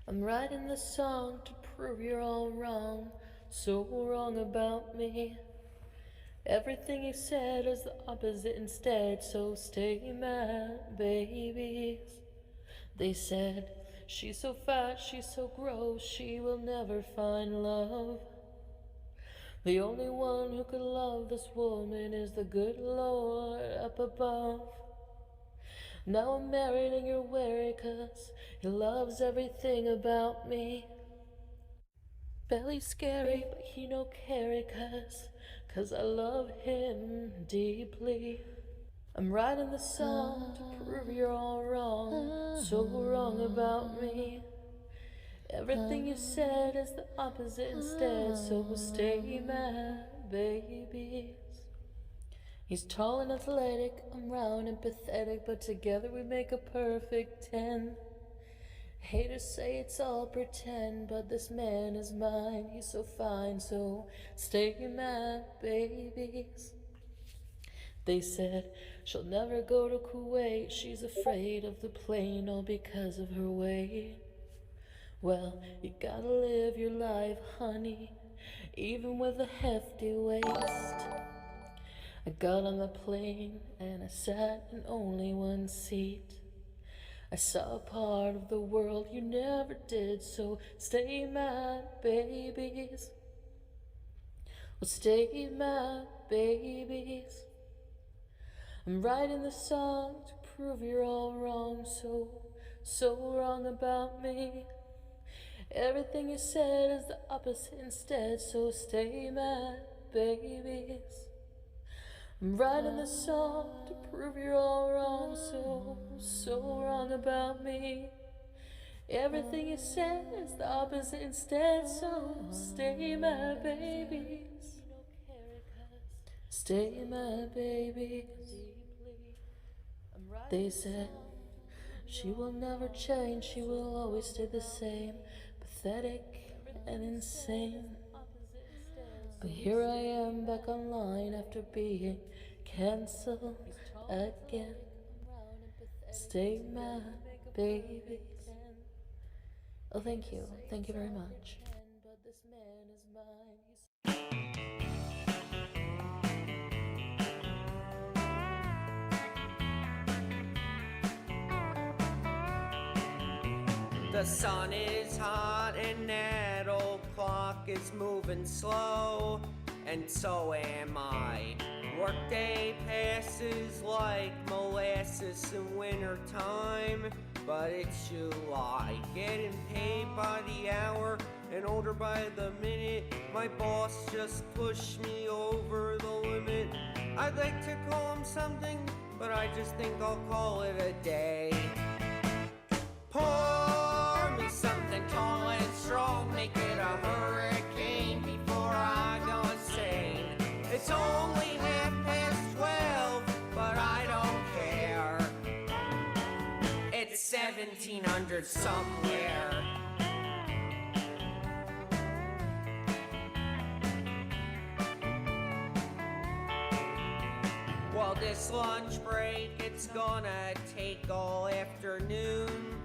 I'm writing this song to prove you're all wrong, so wrong about me. Everything you said is the opposite instead, so stay mad, babies. They said, she's so fat, she's so gross, she will never find love. The only one who could love this woman is the good Lord up above. Now I'm married and you're wary, 'cause he loves everything about me. Belly scary, but he no carry, 'cause I love him deeply. I'm writing this song to prove you're all wrong, so wrong about me. Everything you said is the opposite instead, so stay mad, babies. He's tall and athletic, I'm round and pathetic, but together we make a perfect 10. Haters say it's all pretend, but this man is mine, he's so fine, so stay mad, babies. They said she'll never go to Kuwait, she's afraid of the plane, all because of her weight. Well, you gotta live your life, honey, even with a hefty waist. I got on the plane and I sat in only one seat. I saw a part of the world you never did, so stay mad, babies. Well, stay mad, babies. I'm writing the song to prove you're all wrong, so wrong about me. Everything you said is the opposite instead, so stay mad, babies. I'm writing this song to prove you're all wrong, so wrong about me. Everything you said is the opposite instead, so stay mad, babies. Stay mad, babies. They said she will never change, she will always stay the same, pathetic and insane. But here I am back online after being cancelled again. Stay mad, babies. Oh, thank you very much. The sun is hot and that old clock is moving slow, and so am I. Workday passes like molasses in wintertime, but it's July. Getting paid by the hour and older by the minute. My boss just pushed me over the limit. I'd like to call him something, but I just think I'll call it a day. Pour me something tall and strong, make it a hurricane before I go insane. It's only 12:30, but I don't care. It's 1700 somewhere. Well, this lunch break, it's gonna take all afternoon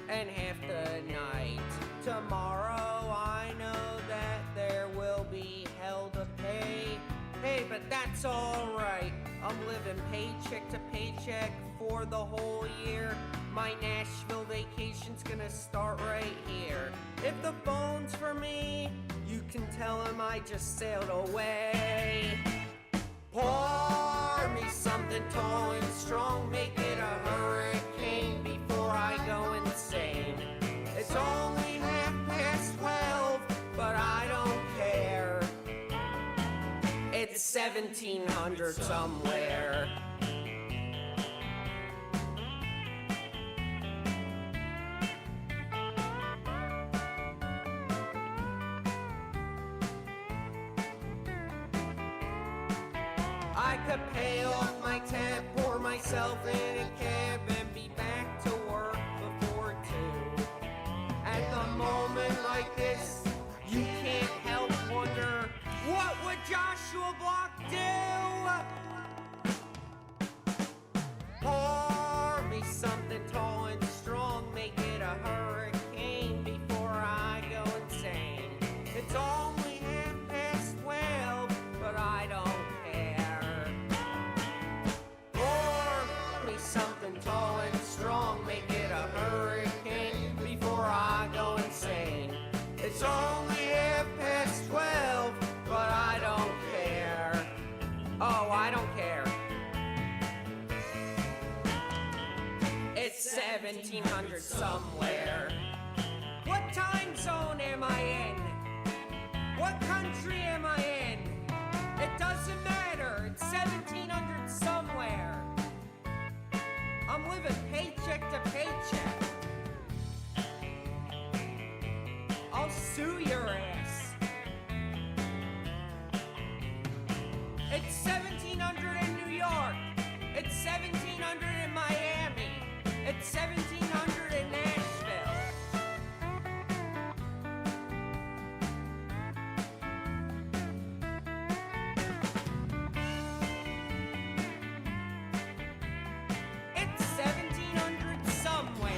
and half the night. Tomorrow I know that there will be hell to pay. Hey, but that's alright. I'm living paycheck to paycheck for the whole year. My Nashville vacation's gonna start right here. If the phone's for me, you can tell him I just sailed away. Pour me something tall and strong, make it a hurricane before I go insane. It's only 12:30, but I don't care. It's 1700 somewhere. I could pay off my tab, pour myself in a cab, and be back to work before 2. At the moment like this, you can't help wonder, what would Joshua Block do? Pour me something tall and strong, make it a hurricane 1700 somewhere. What time zone am I in? What country am I in? It doesn't matter, it's 1700 somewhere. I'm living paycheck to paycheck. I'll sue your ass. It's 1700 in New York. It's 1700 in Miami. It's 1700 in Nashville. It's 1700 somewhere.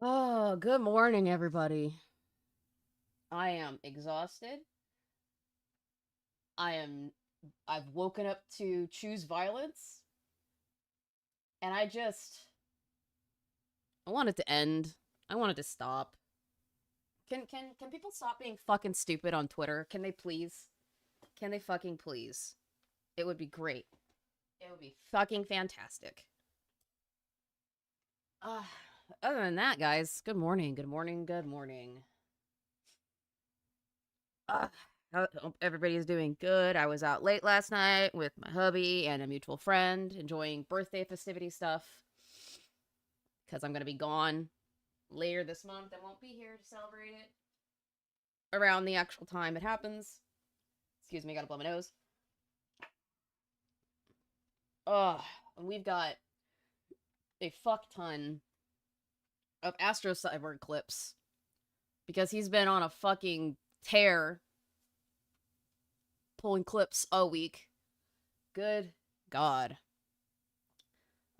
Oh, good morning, everybody. I am exhausted. I've woken up to choose violence. And I want it to end. I want it to stop. Can people stop being fucking stupid on Twitter? Can they please? Can they fucking please? It would be great. It would be fucking fantastic. Other than that, guys, good morning, good morning, good morning. I hope everybody's doing good. I was out late last night with my hubby and a mutual friend, enjoying birthday festivity stuff. Because I'm going to be gone later this month. I won't be here to celebrate it around the actual time it happens. Excuse me, gotta blow my nose. And we've got a fuck ton of Astro Cyborg clips because he's been on a fucking tear pulling clips all week. Good God.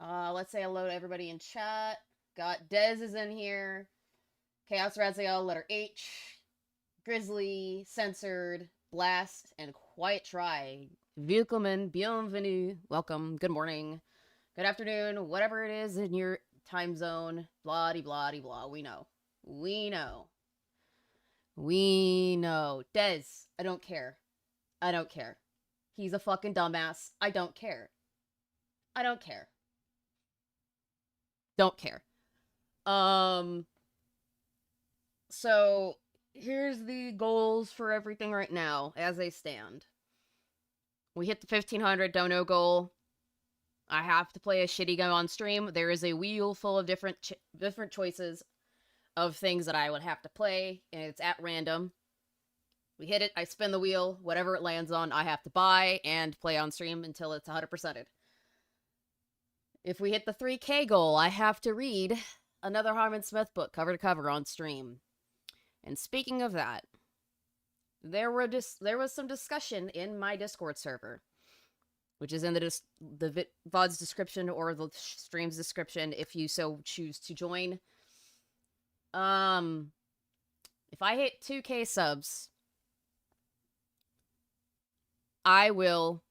Let's say hello to everybody in chat. Got Dez is in here. Chaos Raziel, letter H. Grizzly, Censored, Blast, and Quiet Try. Willkommen, bienvenue, welcome, good morning, good afternoon, whatever it is in your time zone, blah-de-blah-de-blah, we know. We know. We know. Dez, I don't care. I don't care. He's a fucking dumbass. I don't care. I don't care. Don't care. So, here's the goals for everything right now, as they stand. We hit the 1500 Dono goal. I have to play a shitty game on stream. There is a wheel full of different choices of things that I would have to play, and it's at random. We hit it, I spin the wheel, whatever it lands on, I have to buy and play on stream until it's 100%ed. If we hit the 3K goal, I have to read another Harmon Smith book, cover to cover, on stream. And speaking of that, there was some discussion in my Discord server, which is in the VOD's description or the stream's description if you so choose to join. If I hit 2K subs, I will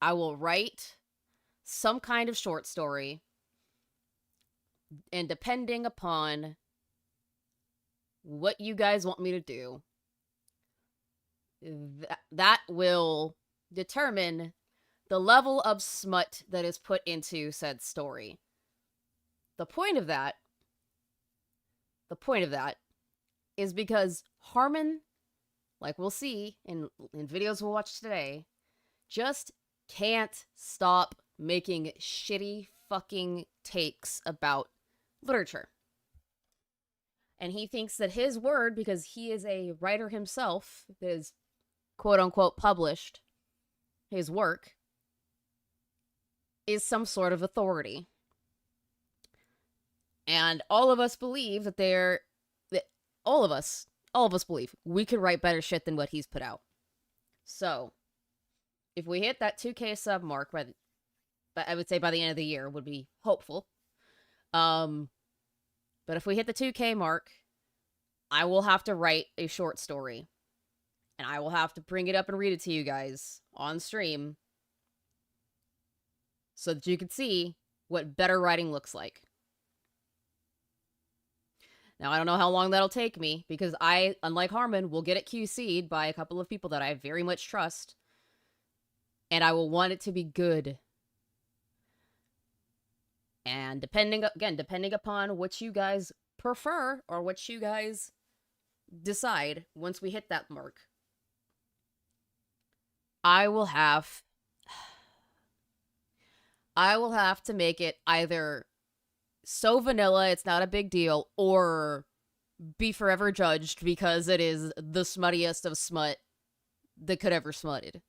write some kind of short story, and depending upon what you guys want me to do, that will determine the level of smut that is put into said story. The point of that is because Harmon, like we'll see in videos we'll watch today, just can't stop making shitty fucking takes about literature. And he thinks that his word, because he is a writer himself that is quote-unquote published his work, is some sort of authority. And all of us believe that all of us believe we could write better shit than what he's put out. So, if we hit that 2K sub mark, but I would say by the end of the year would be hopeful. But if we hit the 2K mark, I will have to write a short story. And I will have to bring it up and read it to you guys on stream so that you can see what better writing looks like. Now, I don't know how long that'll take me, because I, unlike Harmon, will get it QC'd by a couple of people that I very much trust. And I will want it to be good. And depending upon what you guys prefer, or what you guys decide once we hit that mark, I will have to make it either so vanilla it's not a big deal, or be forever judged because it is the smuttiest of smut that could ever smutted.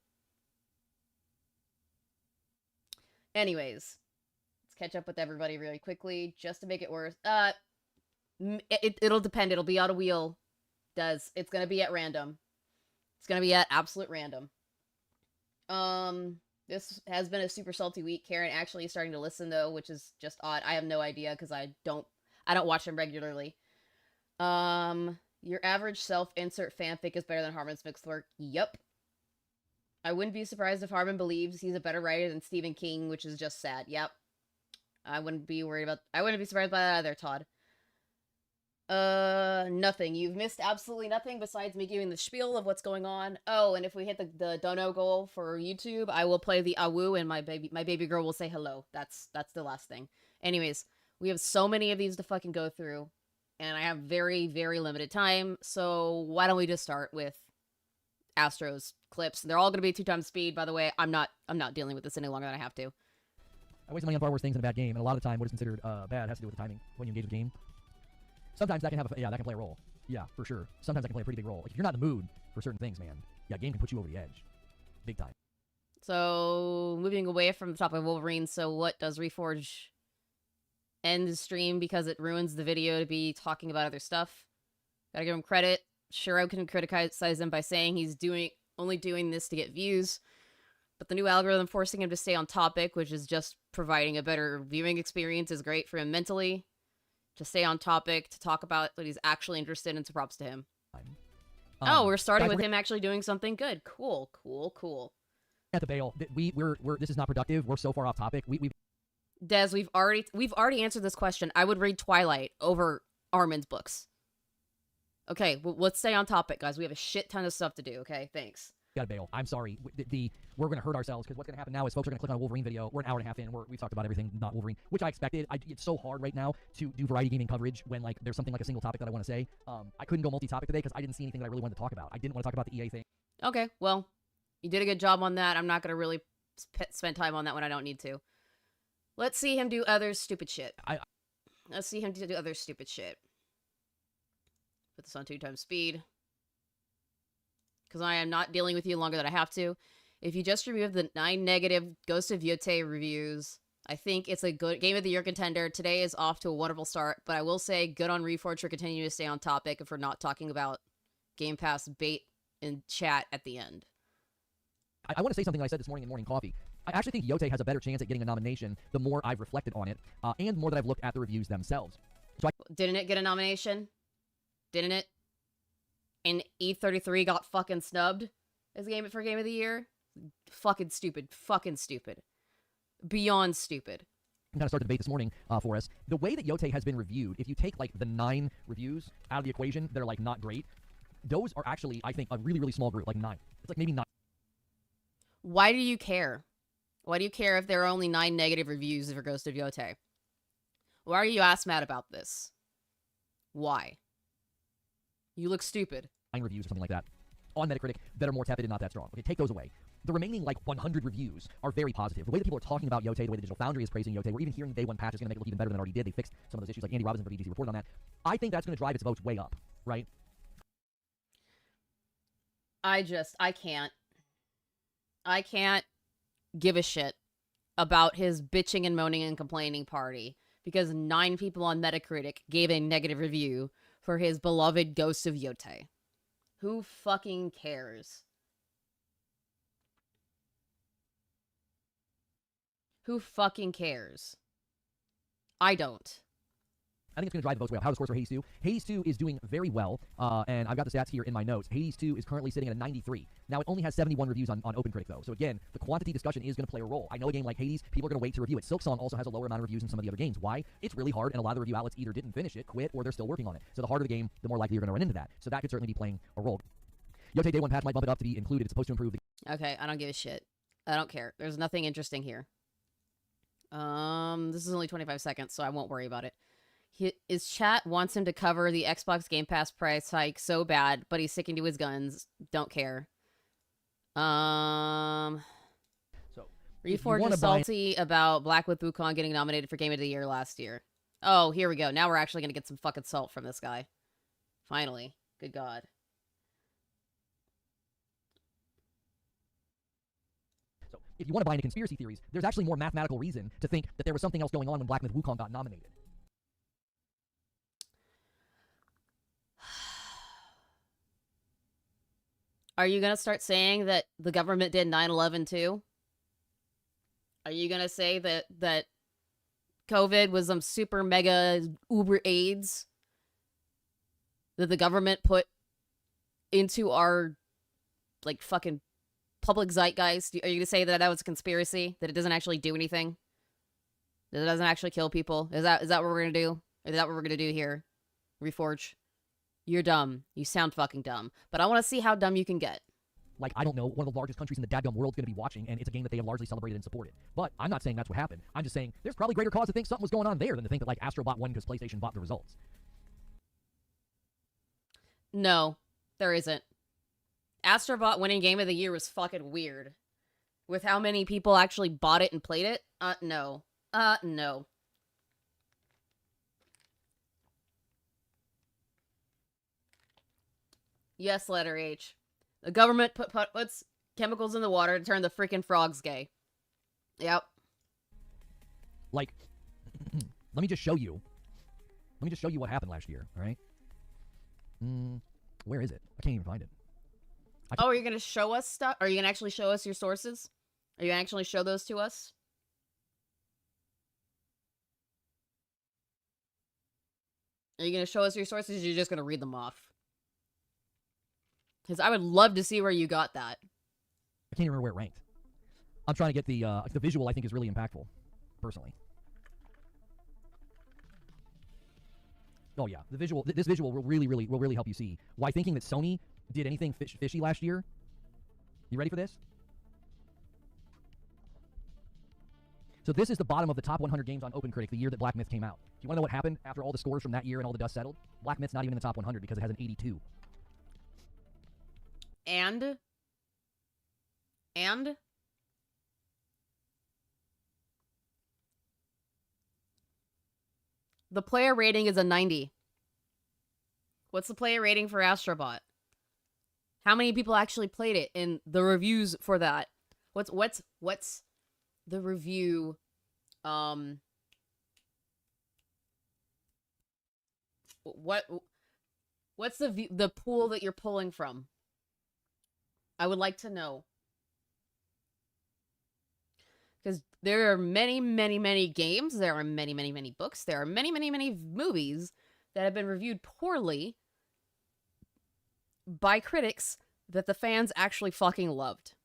Anyways, let's catch up with everybody really quickly just to make it worse. It'll depend. It'll be on a wheel. It's gonna be at random. It's gonna be at absolute random. This has been a super salty week. Karen actually is starting to listen though, which is just odd. I have no idea because I don't watch them regularly. Your average self-insert fanfic is better than Harmon's mixed work. Yup. I wouldn't be surprised if Harmon believes he's a better writer than Stephen King, which is just sad. Yep. I wouldn't be surprised by that either, Todd. Nothing. You've missed absolutely nothing besides me giving the spiel of what's going on. Oh, and if we hit the Dono goal for YouTube, I will play the Awu and my baby girl will say hello. That's the last thing. Anyways, we have so many of these to fucking go through, and I have very, very limited time, so why don't we just start with Astro's clips? They're all gonna be 2 times speed, by the way. I'm not dealing with this any longer than I have to. I waste money on far worse things in a bad game, and a lot of the time what is considered bad has to do with the timing when you engage with the game. Sometimes that can have that can play a role. Yeah, for sure. Sometimes that can play a pretty big role. Like, if you're not in the mood for certain things, man, yeah, game can put you over the edge. Big time. So, moving away from the topic of Wolverine, so what does Reforge end the stream because it ruins the video to be talking about other stuff? Gotta give him credit. Sure, I can criticize him by saying he's only doing this to get views, but the new algorithm forcing him to stay on topic, which is just providing a better viewing experience, is great for him mentally. To stay on topic, to talk about what he's actually interested in, so props to him. We're starting with him actually doing something good. Cool. At the bail, we're this is not productive. We're so far off topic. Des, we've already answered this question. I would read Twilight over Armin's books. Okay, let's stay on topic, guys. We have a shit ton of stuff to do. Okay, thanks. Gotta bail. I'm sorry. We're gonna hurt ourselves because what's gonna happen now is folks are gonna click on a Wolverine video. We're an hour and a half in. We've talked about everything not Wolverine, which I expected. It's so hard right now to do variety gaming coverage when like there's something like a single topic that I want to say. I couldn't go multi-topic today because I didn't see anything that I really wanted to talk about. I didn't want to talk about the EA thing. Okay, well, you did a good job on that. I'm not gonna really spend time on that when I don't need to. Let's see him do other stupid shit. Let's see him do other stupid shit. Put this on 2 times speed. Because I am not dealing with you longer than I have to. If you just remove the 9 negative Ghost of Yotei reviews, I think it's a good Game of the Year contender. Today is off to a wonderful start, but I will say good on Reforge for continuing to stay on topic and for not talking about Game Pass bait in chat at the end. I want to say something that I said this morning in Morning Coffee. I actually think Yotei has a better chance at getting a nomination the more I've reflected on it, and more that I've looked at the reviews themselves. So Didn't it get a nomination? Didn't it? And E33 got fucking snubbed as Game of the Year? Fucking stupid. Beyond stupid. I'm gonna start the debate this morning for us. The way that Yotei has been reviewed, if you take like the 9 reviews out of the equation that are like not great, those are actually, I think, a really, really small group, like 9. It's like maybe 9. Why do you care? Why do you care if there are only 9 negative reviews for Ghost of Yotei? Why are you ass mad about this? Why? You look stupid. 9 reviews or something like that on Metacritic that are more tepid and not that strong. Okay, take those away. The remaining like 100 reviews are very positive. The way that people are talking about Yotei, the way the Digital Foundry is praising Yotei, we're even hearing the Day 1 patch is going to make it look even better than it already did. They fixed some of those issues, like Andy Robinson from VGC reported on that. I think that's going to drive its votes way up, right? I can't give a shit about his bitching and moaning and complaining party because 9 people on Metacritic gave a negative review for his beloved Ghost of Yotei. Who fucking cares? Who fucking cares? I don't. I think it's going to drive the votes way up. How does scores for Hades 2? Hades 2 is doing very well, and I've got the stats here in my notes. Hades 2 is currently sitting at a 93. Now, it only has 71 reviews on OpenCritic, though. So again, the quantity discussion is going to play a role. I know a game like Hades, people are going to wait to review it. Silksong also has a lower amount of reviews than some of the other games. Why? It's really hard, and a lot of the review outlets either didn't finish it, quit, or they're still working on it. So the harder the game, the more likely you're going to run into that. So that could certainly be playing a role. Yote Day 1 patch might bump it up to be included. It's supposed to improve the... Okay, I don't give a shit. I don't care. There's nothing interesting here. This is only 25 seconds, so I won't worry about it. His chat wants him to cover the Xbox Game Pass price hike so bad, but he's sticking to his guns. Don't care. So, Reforge is salty about Black with Wukong getting nominated for Game of the Year last year. Oh, here we go. Now we're actually going to get some fucking salt from this guy. Finally. Good God. So, if you want to buy into conspiracy theories, there's actually more mathematical reason to think that there was something else going on when Black Myth Wukong got nominated. Are you going to start saying that the government did 9/11 too? Are you going to say that COVID was some super mega uber AIDS that the government put into our, like, fucking public zeitgeist? Are you going to say that that was a conspiracy? That it doesn't actually do anything? That it doesn't actually kill people? Is that what we're going to do? Is that what we're going to do here? Reforge? You're dumb. You sound fucking dumb. But I want to see how dumb you can get. Like, I don't know, one of the largest countries in the dadgum world is going to be watching, and it's a game that they have largely celebrated and supported. But I'm not saying that's what happened. I'm just saying there's probably greater cause to think something was going on there than to think that, like, Astrobot won because PlayStation bought the results. No, there isn't. Astrobot winning Game of the Year was fucking weird. With how many people actually bought it and played it? No. No. Yes, letter H. The government puts chemicals in the water to turn the freaking frogs gay. Yep. Like, let me just show you. Let me just show you what happened last year, all right? Where is it? I can't even find it. Oh, are you going to show us stuff? Are you going to actually show us your sources? Are you going to actually show those to us? Are you going to show us your sources, or you're just going to read them off? Because I would love to see where you got that. I can't even remember where it ranked. I'm trying to get the visual. I think is really impactful, personally. Oh yeah, the visual. This visual will really help you see why thinking that Sony did anything fishy last year. You ready for this? So this is the bottom of the top 100 games on OpenCritic the year that Black Myth came out. Do you want to know what happened after all the scores from that year and all the dust settled? Black Myth's not even in the top 100 because it has an 82. And the player rating is a 90. What's the player rating for Astrobot? How many people actually played it in the reviews for that? What's the review what's the pool that you're pulling from? I would like to know. Because there are many, many, many games, there are many, many, many books, there are many, many, many movies that have been reviewed poorly by critics that the fans actually fucking loved.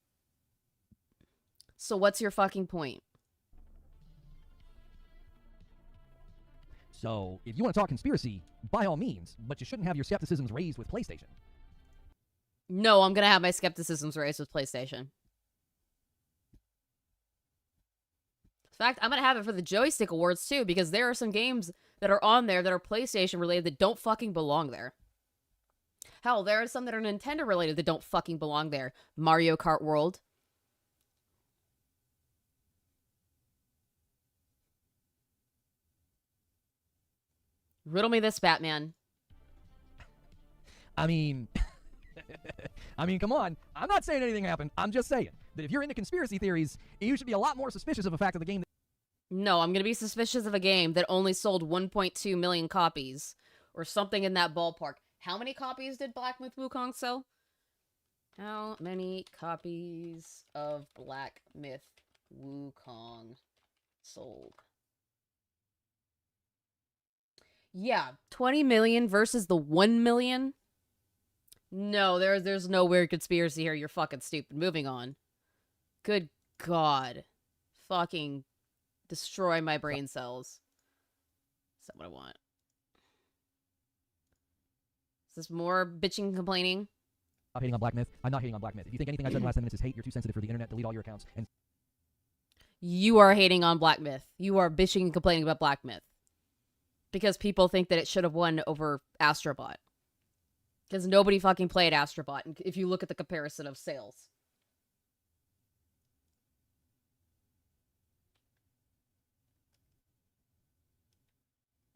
So what's your fucking point? So, if you want to talk conspiracy, by all means, but you shouldn't have your skepticisms raised with PlayStation. No, I'm gonna have my skepticisms raised with PlayStation. In fact, I'm gonna have it for the Joystick Awards too, because there are some games that are on there that are PlayStation related that don't fucking belong there. Hell, there are some that are Nintendo related that don't fucking belong there. Mario Kart World. Riddle me this, Batman. I mean, come on. I'm not saying anything happened. I'm just saying that if you're into conspiracy theories, you should be a lot more suspicious of the fact of the game. No, I'm going to be suspicious of a game that only sold 1.2 million copies, or something in that ballpark. How many copies did Black Myth Wukong sell? How many copies of Black Myth Wukong sold? Yeah, 20 million versus the 1 million? No, there's no weird conspiracy here. You're fucking stupid. Moving on. Good God. Fucking destroy my brain cells. Is that what I want? Is this more bitching and complaining? Stop hating on Black Myth. I'm not hating on Black Myth. If you think anything I've said in the last 10 minutes is hate, you're too sensitive for the internet. Delete all your accounts. And You are hating on Black Myth. You are bitching and complaining about Black Myth. Because people think that it should have won over Astrobot. Because nobody fucking played Astrobot, if you look at the comparison of sales.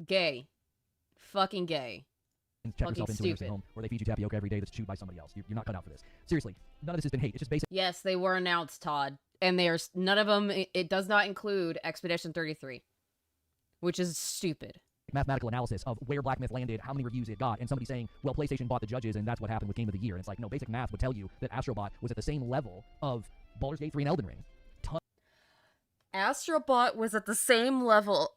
Gay. Fucking gay. check Fucking yourself into a nursing stupid. home where they feed you tapioca every day that's chewed by somebody else. You're not cut out for this. Seriously, none of this has been hate. It's just basic Yes, they were announced, Todd. And there's none of them, it does not include Expedition 33. Which is stupid. mathematical analysis of where Black Myth landed, how many reviews it got, and somebody saying, well, PlayStation bought the judges, and that's what happened with Game of the Year. And it's like, no, basic math would tell you that Astrobot was at the same level of Baldur's Gate 3 and Elden Ring. Astrobot was at the same level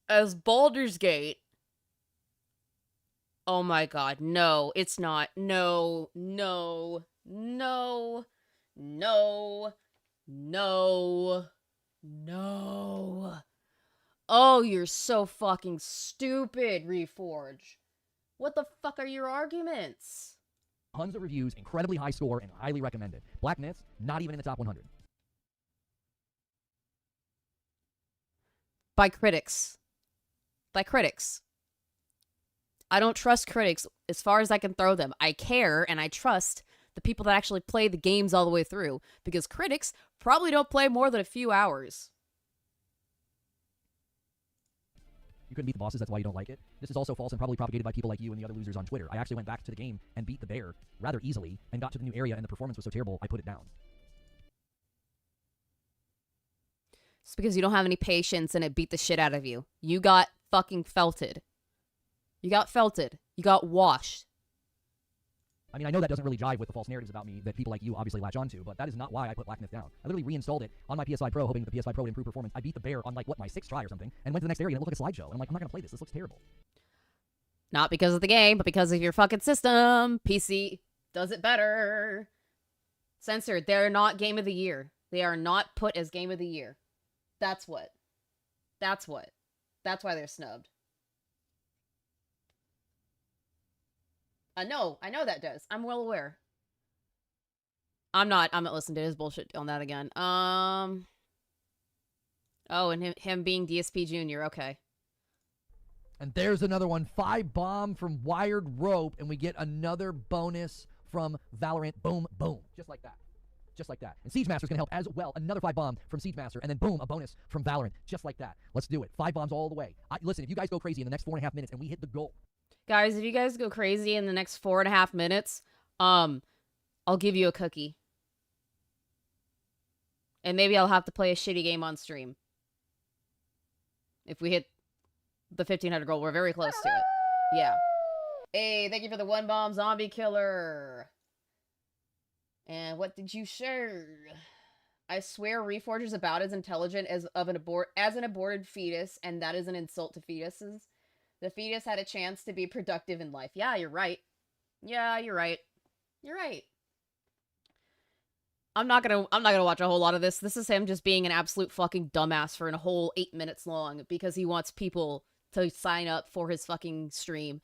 as Baldur's Gate. Oh my god, no, it's not. No, no, no, no, no, no. Oh, you're so fucking stupid, Reforge. What the fuck are your arguments? Tons of reviews, incredibly high score, and highly recommended. Black Myth, not even in the top 100. By critics. By critics. I don't trust critics as far as I can throw them. I care and I trust the people that actually play the games all the way through, because critics probably don't play more than a few hours. You couldn't beat the bosses, that's why you don't like it. This is also false and probably propagated by people like you and the other losers on Twitter. I actually went back to the game and beat the bear rather easily and got to the new area, and the performance was so terrible, I put it down. It's because you don't have any patience and it beat the shit out of you. You got fucking felted. You got felted. You got washed. I mean, I know that doesn't really jive with the false narratives about me that people like you obviously latch onto, but that is not why I put Black Myth down. I literally reinstalled it on my PS5 Pro, hoping that the PS5 Pro would improve performance. I beat the bear on, like, what, my 6th try or something, and went to the next area and it looked like a slideshow. And I'm like, I'm not gonna play this. This looks terrible. Not because of the game, but because of your fucking system. PC does it better. Censored. They're not Game of the Year. They are not put as Game of the Year. That's what. That's what. That's why they're snubbed. I know that does. I'm well aware. I'm not listening to his bullshit on that again. Oh, and him being DSP Jr., okay. And there's another one. 5 bomb from Wired Rope, and we get another bonus from Valorant. Boom, boom. Just like that. Just like that. And Siege Master's going to help as well. Another 5 bomb from Siege Master, and then boom, a bonus from Valorant. Just like that. Let's do it. 5 bombs all the way. Listen, if you guys go crazy in the next 4.5 minutes and we hit the goal. Guys, if you guys go crazy in the next 4.5 minutes, I'll give you a cookie. And maybe I'll have to play a shitty game on stream. If we hit the 1500 goal, we're very close to it. Yeah. Hey, thank you for the 1 bomb zombie killer. And what did you share? I swear Reforge is about as intelligent as an aborted fetus, and that is an insult to fetuses. The fetus had a chance to be productive in life. Yeah, you're right. Yeah, you're right. You're right. I'm not gonna watch a whole lot of this. This is him just being an absolute fucking dumbass for a whole 8 minutes long because he wants people to sign up for his fucking stream.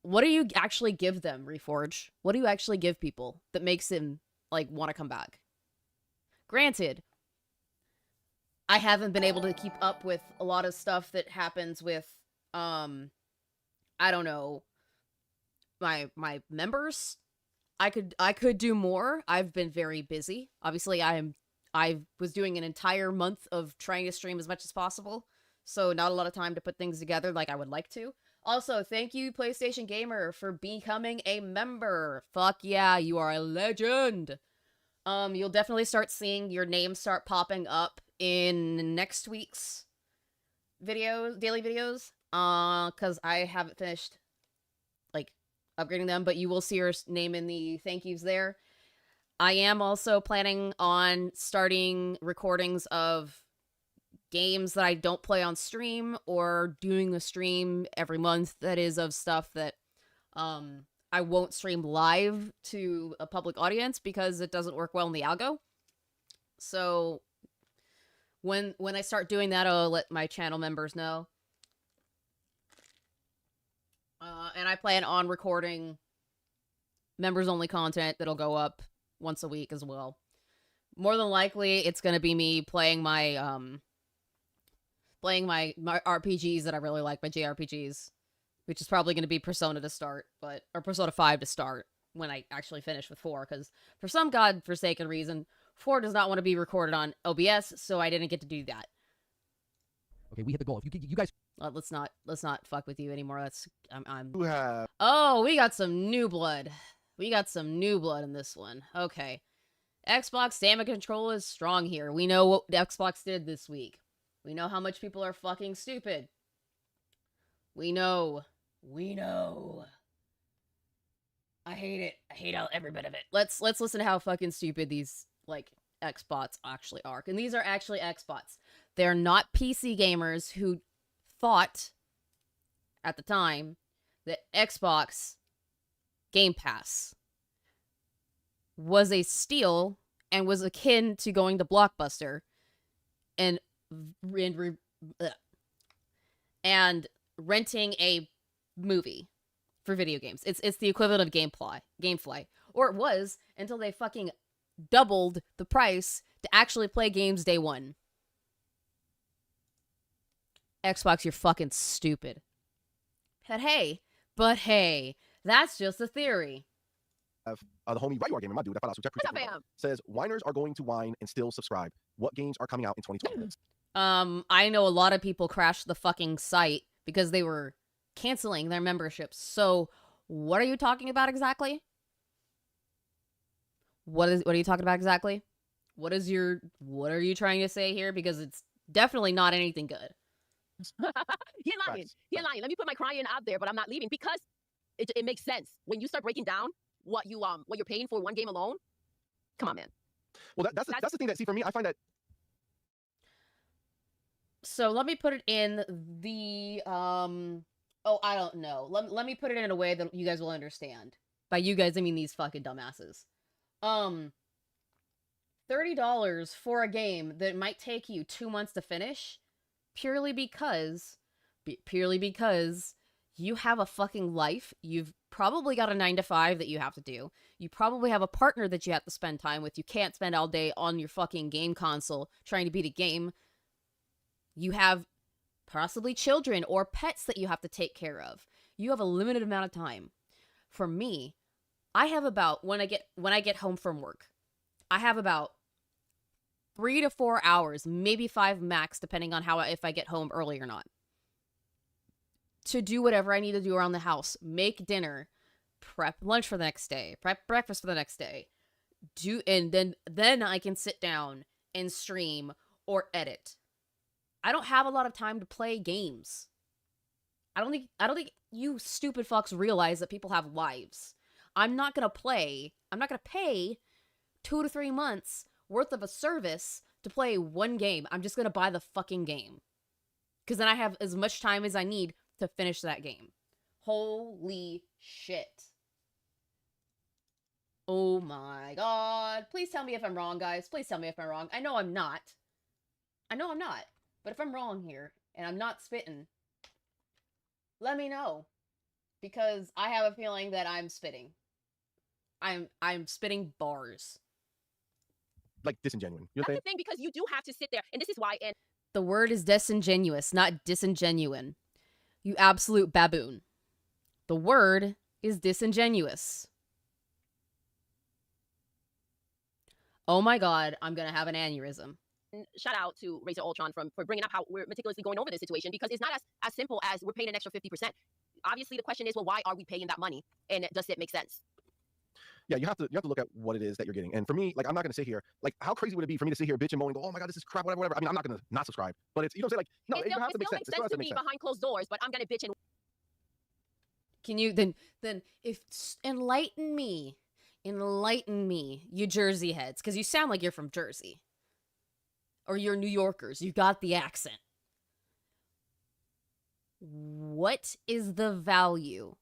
What do you actually give them, Reforge? What do you actually give people that makes him, like, want to come back? Granted, I haven't been able to keep up with a lot of stuff that happens with, I don't know, my members. I could do more. I've been very busy. Obviously, I was doing an entire month of trying to stream as much as possible, so not a lot of time to put things together like I would like to. Also, thank you, PlayStation Gamer, for becoming a member. Fuck yeah, you are a legend. You'll definitely start seeing your name start popping up in next week's videos, daily videos, because I haven't finished, like, upgrading them, but you will see your name in the thank yous there. I am also planning on starting recordings of games that I don't play on stream, or doing a stream every month that is of stuff that I won't stream live to a public audience because it doesn't work well in the algo. So when I start doing that, I'll let my channel members know. And I plan on recording members-only content that'll go up once a week as well. More than likely, it's gonna be me playing my RPGs that I really like, my JRPGs, which is probably gonna be Persona to start, or Persona 5 to start when I actually finish with 4, because for some godforsaken reason, 4 does not want to be recorded on OBS, so I didn't get to do that. Okay, we hit the goal. If you guys. Let's not fuck with you anymore. That's I'm. Who have Oh, we got some new blood. We got some new blood in this one. Okay. Xbox stamina control is strong here. We know what Xbox did this week. We know how much people are fucking stupid. We know. I hate it. I hate every bit of it. Let's listen to how fucking stupid these, like, Xbots actually are. And these are actually Xbots. They're not PC gamers who thought at the time that Xbox Game Pass was a steal and was akin to going to Blockbuster and renting a movie for video games. It's the equivalent of Gamefly. Or it was until they fucking doubled the price to actually play games day one. Xbox, you're fucking stupid. But hey, that's just a theory. the homie Right You Are Gaming, my dude, that found out. So Jeffrey says, whiners are going to whine and still subscribe. What games are coming out in 2020? I know a lot of people crashed the fucking site because they were canceling their memberships. So, what are you talking about exactly? What are you talking about exactly? What are you trying to say here? Because it's definitely not anything good. You're lying. You're lying. Let me put my crying out there, but I'm not leaving because it makes sense when you start breaking down what you're paying for one game alone. Come on, man. Well, that's the thing that, see, for me, I find that. So let me put it in the oh, I don't know. Let me put it in a way that you guys will understand. By you guys, I mean these fucking dumbasses. $30 for a game that might take you 2 months to finish, purely because you have a fucking life. You've probably got a 9-to-5 that you have to do. You probably have a partner that you have to spend time with. You can't spend all day on your fucking game console trying to beat a game. You have possibly children or pets that you have to take care of. You have a limited amount of time. For me, I have about, when I get home from work, I have about 3 to 4 hours, maybe 5 max, depending on if I get home early or not, to do whatever I need to do around the house. Make dinner, prep lunch for the next day, prep breakfast for the next day, and then I can sit down and stream or edit. I don't have a lot of time to play games. I don't think you stupid fucks realize that people have lives. I'm not gonna pay 2 to 3 months worth of a service to play one game. I'm just gonna buy the fucking game, because then I have as much time as I need to finish that game. Holy shit. Oh my god. Please tell me if I'm wrong, guys. Please tell me if I'm wrong. I know I'm not. But if I'm wrong here, and I'm not spitting, let me know. Because I have a feeling that I'm spitting. I'm spitting bars. Like disingenuous. You know That's the thing, because you do have to sit there, and this is why. And The word is disingenuous, not disingenuine. You absolute baboon. The word is disingenuous. Oh my god, I'm gonna have an aneurysm. shout out to Racer Ultron for bringing up how we're meticulously going over this situation, because it's not as simple as we're paying an extra 50%. Obviously, the question is, well, why are we paying that money, and does it make sense? Yeah, you have to look at what it is that you're getting. And for me, like, I'm not gonna sit here, like, how crazy would it be for me to sit here bitching, moaning, oh my god, this is crap, whatever. I mean, I'm not gonna not subscribe, but it's, you know what I'm saying, like, no, It you have to make still sense. makes sense to me behind closed doors, but I'm gonna bitch and Can you then if enlighten me, you Jersey heads, because you sound like you're from Jersey. or you're New Yorkers. You got the accent. What is the value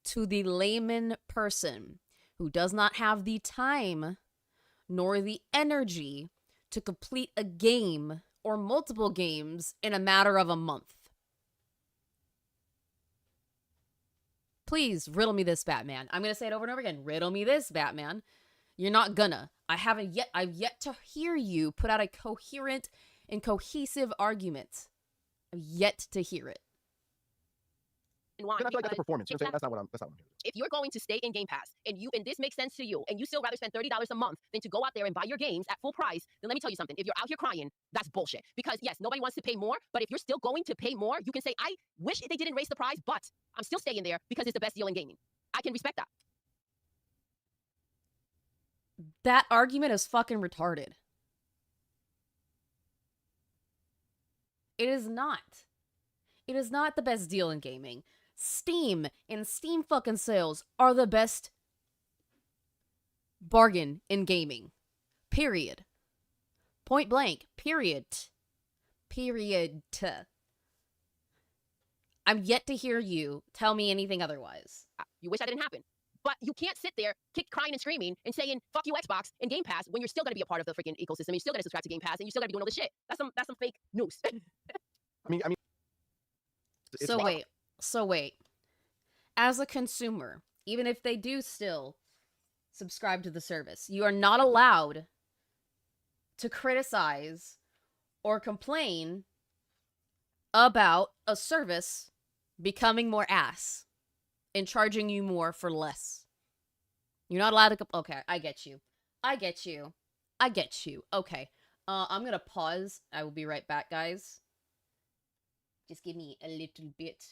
to the layman person who does not have the time nor the energy to complete a game or multiple games in a matter of a month? Please riddle me this, Batman. I'm going to say it over and over again. Riddle me this, Batman. You're not gonna. I've yet to hear you put out a coherent and cohesive argument. I've yet to hear it. Then I feel like that's a performance. You know what I'm saying? That's not what I'm here to do. If you're going to stay in Game Pass and this makes sense to you and you still rather spend $30 a month than to go out there and buy your games at full price, then let me tell you something. If you're out here crying, that's bullshit. Because yes, nobody wants to pay more, but if you're still going to pay more, you can say, I wish they didn't raise the price, but I'm still staying there because it's the best deal in gaming. I can respect that. That argument is fucking retarded. It is not. It is not the best deal in gaming. Steam and Steam fucking sales are the best bargain in gaming. Period. Point blank. Period. Period. I'm yet to hear you tell me anything otherwise. You wish that didn't happen. But you can't sit there, crying and screaming and saying, fuck you, Xbox and Game Pass, when you're still going to be a part of the freaking ecosystem. You're still going to subscribe to Game Pass and you're still going to be doing all this shit. That's some fake news. I mean, it's So wait. As a consumer, even if they do still subscribe to the service, you are not allowed to criticize or complain about a service becoming more ass and charging you more for less. You're not allowed to... Okay, I get you. Okay. I'm gonna pause. I will be right back, guys. Just give me a little bit.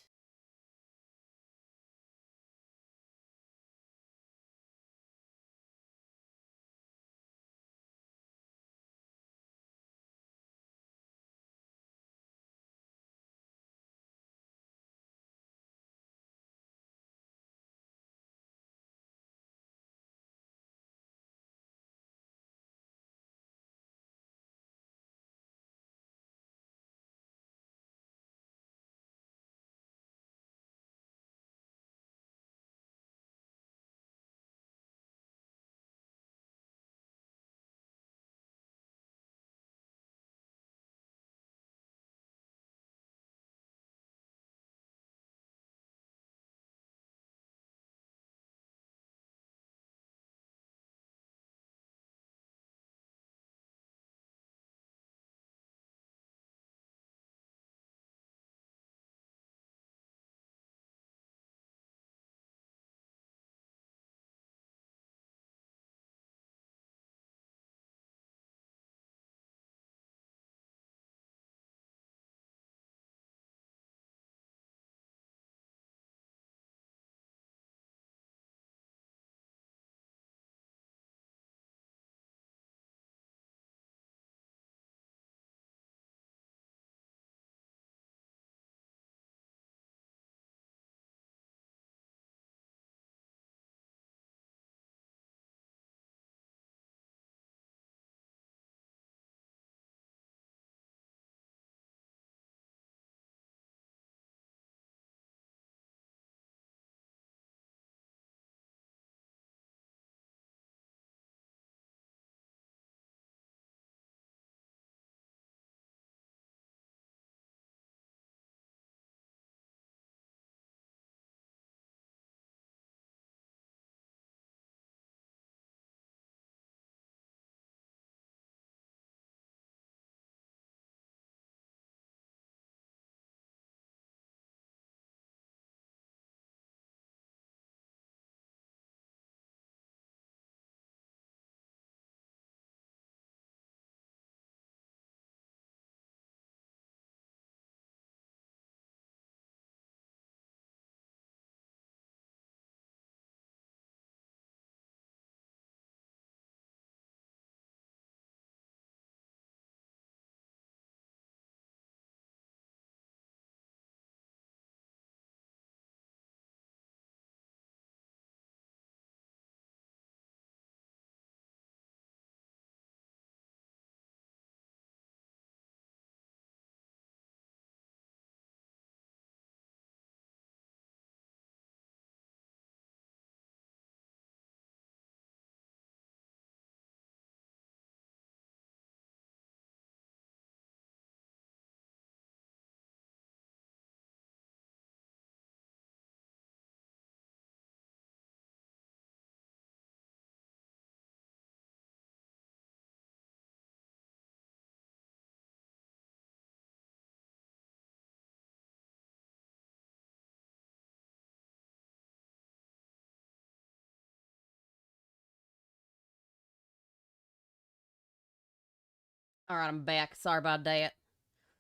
Alright, I'm back. Sorry about that.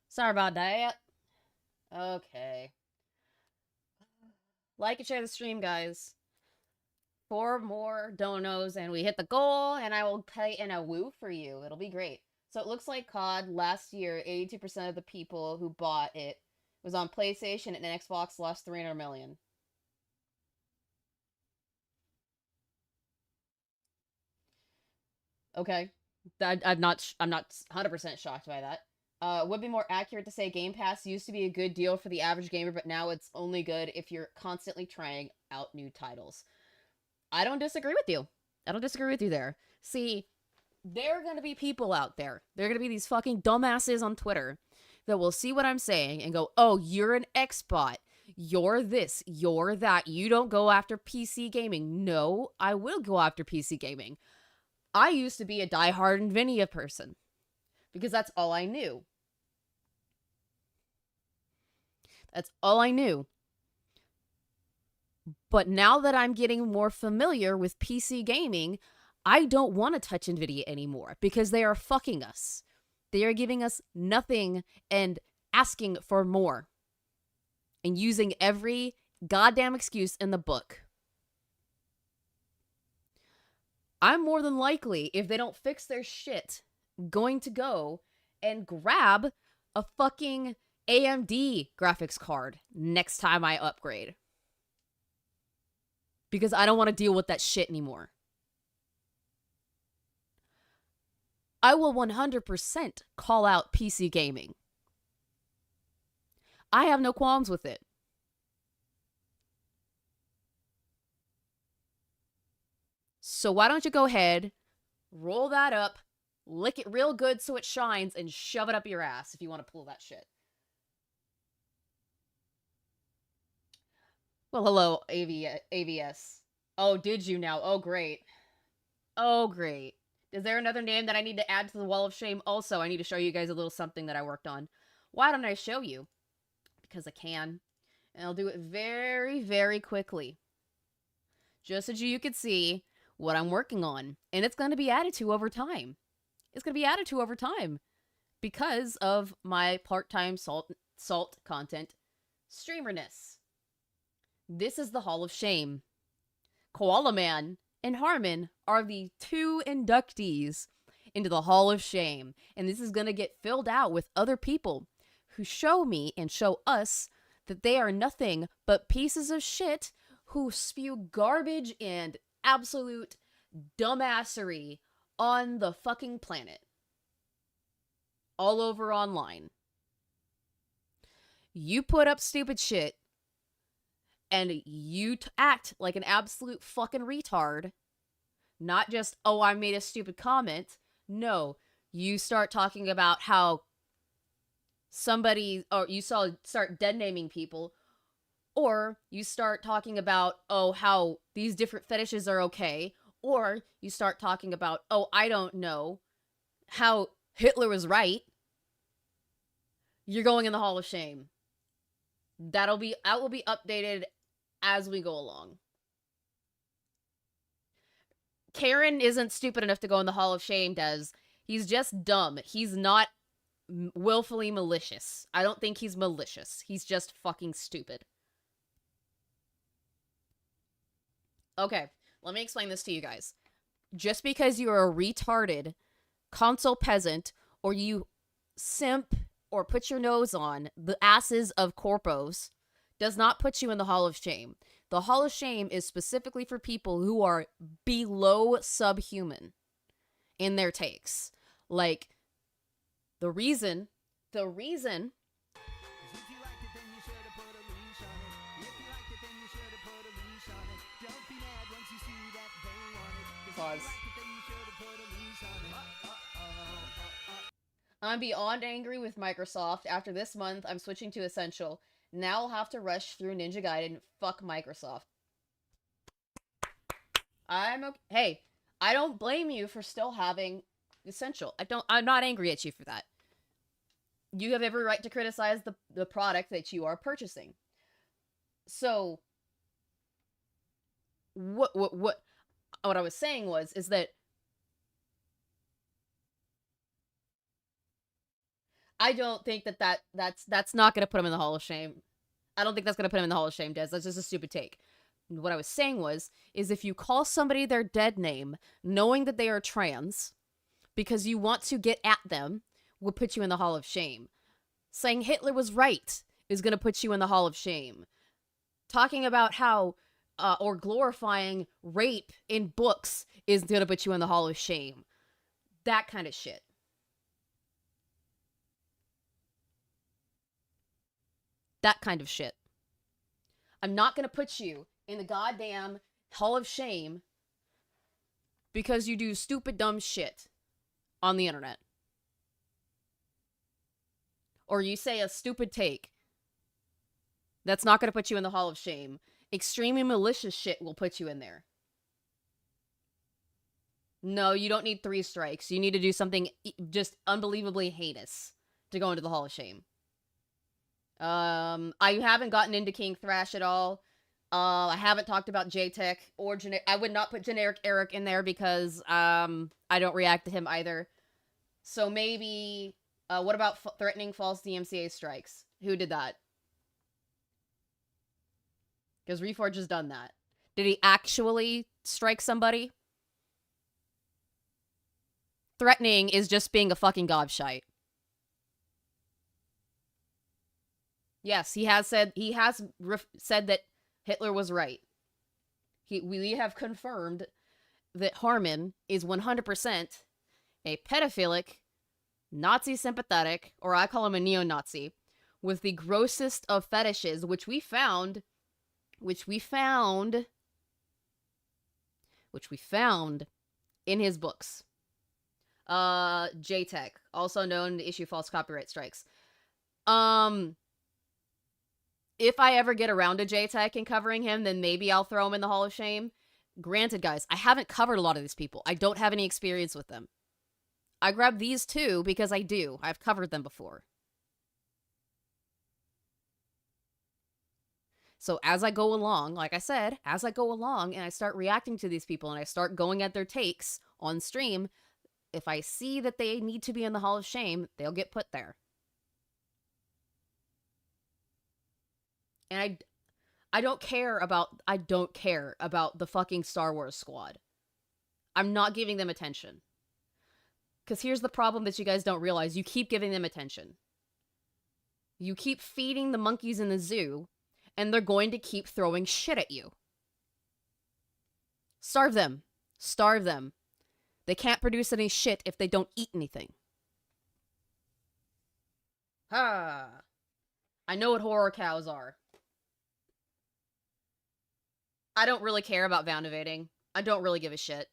Sorry about that. Okay. Like and share the stream, guys. 4 more donos, and we hit the goal, and I will pay in a woo for you. It'll be great. So it looks like COD last year, 82% of the people who bought it was on PlayStation, and Xbox lost 300 million. Okay. I'm not 100% shocked by that. Would be more accurate to say Game Pass used to be a good deal for the average gamer, but now it's only good if you're constantly trying out new titles. I don't disagree with you. I don't disagree with you there. See, there are going to be people out there. There are going to be these fucking dumbasses on Twitter that will see what I'm saying and go, oh, you're an Xbot. You're this. You're that. You don't go after PC gaming. No, I will go after PC gaming. I used to be a diehard Nvidia person because that's all I knew. That's all I knew. But now that I'm getting more familiar with PC gaming, I don't want to touch Nvidia anymore because they are fucking us. They are giving us nothing and asking for more and using every goddamn excuse in the book. I'm more than likely, if they don't fix their shit, going to go and grab a fucking AMD graphics card next time I upgrade. Because I don't want to deal with that shit anymore. I will 100% call out PC gaming. I have no qualms with it. So why don't you go ahead, roll that up, lick it real good so it shines, and shove it up your ass if you want to pull that shit. Well, hello, AVS. Oh, did you now? Oh, great. Oh, great. Is there another name that I need to add to the wall of shame? Also, I need to show you guys a little something that I worked on. Why don't I show you? Because I can. And I'll do it very, very quickly. Just so you can see what I'm working on. And it's going to be added to over time. It's going to be added to over time. Because of my part-time salt content streamerness. This is the Hall of Shame. Koala Man and Harmon are the 2 inductees into the Hall of Shame. And this is going to get filled out with other people who show me and show us that they are nothing but pieces of shit who spew garbage and absolute dumbassery on the fucking planet. All over online. You put up stupid shit and you act like an absolute fucking retard. Not just, oh, I made a stupid comment. No, you start talking about how somebody, or you start dead naming people. Or you start talking about, oh, how these different fetishes are okay. Or you start talking about, oh, I don't know, how Hitler was right. You're going in the Hall of Shame. That will be updated as we go along. Karen isn't stupid enough to go in the Hall of Shame, Des. He's just dumb. He's not willfully malicious. I don't think he's malicious. He's just fucking stupid. Okay, let me explain this to you guys. Just because you're a retarded console peasant, or you simp or put your nose on the asses of corpos, does not put you in the Hall of Shame. The Hall of Shame is specifically for people who are below subhuman in their takes. Like, the reason pause. I'm beyond angry with Microsoft. After this month, I'm switching to Essential. Now I'll have to rush through Ninja Gaiden. Fuck Microsoft. I'm okay. Hey, I don't blame you for still having Essential. I'm not angry at you for that. You have every right to criticize the product that you are purchasing. So, what I was saying is that I don't think that's not gonna put him in the Hall of Shame. I don't think that's gonna put him in the Hall of Shame, Des. That's just a stupid take. What I was saying is if you call somebody their dead name, knowing that they are trans, because you want to get at them, will put you in the Hall of Shame. Saying Hitler was right is gonna put you in the Hall of Shame. Talking about how, or glorifying rape in books is gonna put you in the Hall of Shame. That kind of shit. That kind of shit. I'm not gonna put you in the goddamn Hall of Shame because you do stupid, dumb shit on the internet. Or you say a stupid take. That's not gonna put you in the Hall of Shame. Extremely malicious shit will put you in there. No, you don't need 3 strikes. You need to do something just unbelievably heinous to go into the Hall of Shame. I haven't gotten into King Thrash at all. I haven't talked about J-Tech or I would not put Generic Eric in there because, I don't react to him either. So maybe, what about threatening false DMCA strikes? Who did that? Because Reforge has done that. Did he actually strike somebody? Threatening is just being a fucking gobshite. Yes, he has said that Hitler was right. We have confirmed that Harmon is 100% a pedophilic, Nazi sympathetic, or I call him a neo-Nazi, with the grossest of fetishes, which we found in his books. J-Tech, also known to issue false copyright strikes. If I ever get around to J-Tech and covering him, then maybe I'll throw him in the Hall of Shame. Granted, guys, I haven't covered a lot of these people. I don't have any experience with them. I grabbed these two because I do. I've covered them before. So as I go along, like I said, as I go along and I start reacting to these people and I start going at their takes on stream, if I see that they need to be in the Hall of Shame, they'll get put there. And I don't care about the fucking Star Wars squad. I'm not giving them attention. Because here's the problem that you guys don't realize. You keep giving them attention. You keep feeding the monkeys in the zoo, and they're going to keep throwing shit at you. Starve them. Starve them. They can't produce any shit if they don't eat anything. Ha! I know what horror cows are. I don't really care about Vandivating. I don't really give a shit.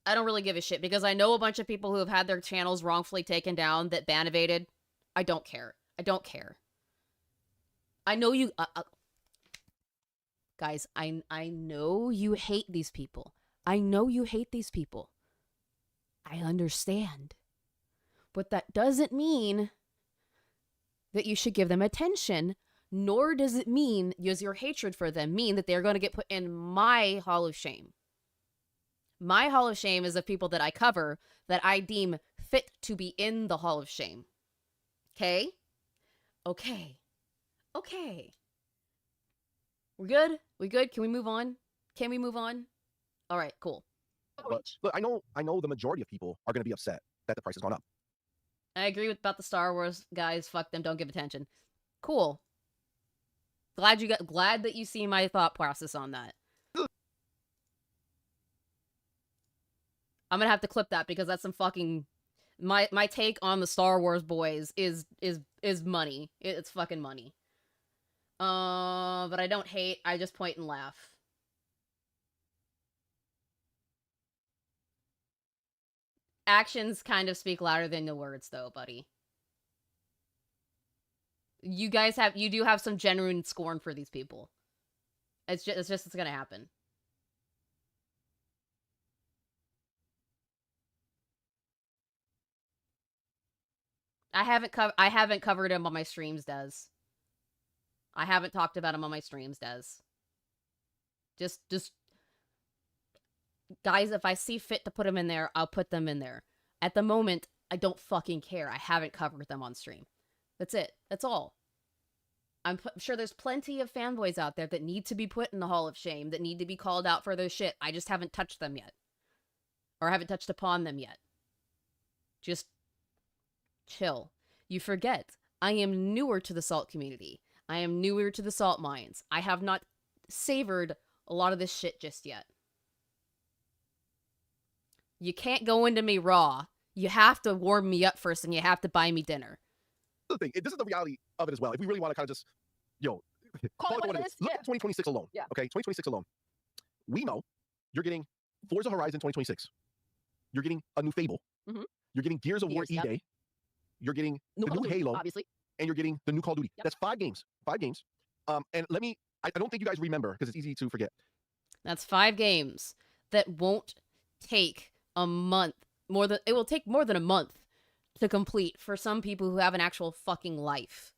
I don't really give a shit because I know a bunch of people who have had their channels wrongfully taken down that Vandivated. I don't care. I don't care. I know you... guys, I know you hate these people. I know you hate these people. I understand. But that doesn't mean that you should give them attention, nor does it mean, does your hatred for them mean that they're going to get put in my Hall of Shame. My Hall of Shame is of people that I cover that I deem fit to be in the Hall of Shame. Okay? Okay. Okay. We're good? We good? Can we move on? Can we move on? All right, cool. But look, I know the majority of people are going to be upset that the price has gone up. I agree about the Star Wars guys. Fuck them. Don't give attention. Cool. Glad that you see my thought process on that. I'm gonna have to clip that because that's some fucking my take on the Star Wars boys is money. It's fucking money. But I don't hate. I just point and laugh. Actions kind of speak louder than the words, though, buddy. You do have some genuine scorn for these people. It's gonna happen. I haven't covered him on my streams, Des. I haven't talked about him on my streams, Des. Just guys, if I see fit to put him in there, I'll put them in there. At the moment, I don't fucking care. I haven't covered them on stream. That's it. That's all. I'm sure there's plenty of fanboys out there that need to be put in the Hall of Shame, that need to be called out for their shit. I just haven't touched them yet. Or haven't touched upon them yet. Just chill. You forget, I am newer to the salt community. I am newer to the salt mines. I have not savored a lot of this shit just yet. You can't go into me raw. You have to warm me up first, and you have to buy me dinner. The thing, this is the reality of it as well. If we really want to kind of just, call it what it is. Look at 2026 alone. Yeah. Okay, 2026 alone. We know you're getting Forza Horizon 2026. You're getting a new Fable. Mhm. You're getting Gears of War Gears, E-Day. You're getting the Call new of Duty, Halo, obviously. and you're getting the new Call of Duty. Yep. That's 5 games. 5 games. And let me, I don't think you guys remember because it's easy to forget. That's 5 games that won't take a month. It will take more than a month to complete for some people who have an actual fucking life.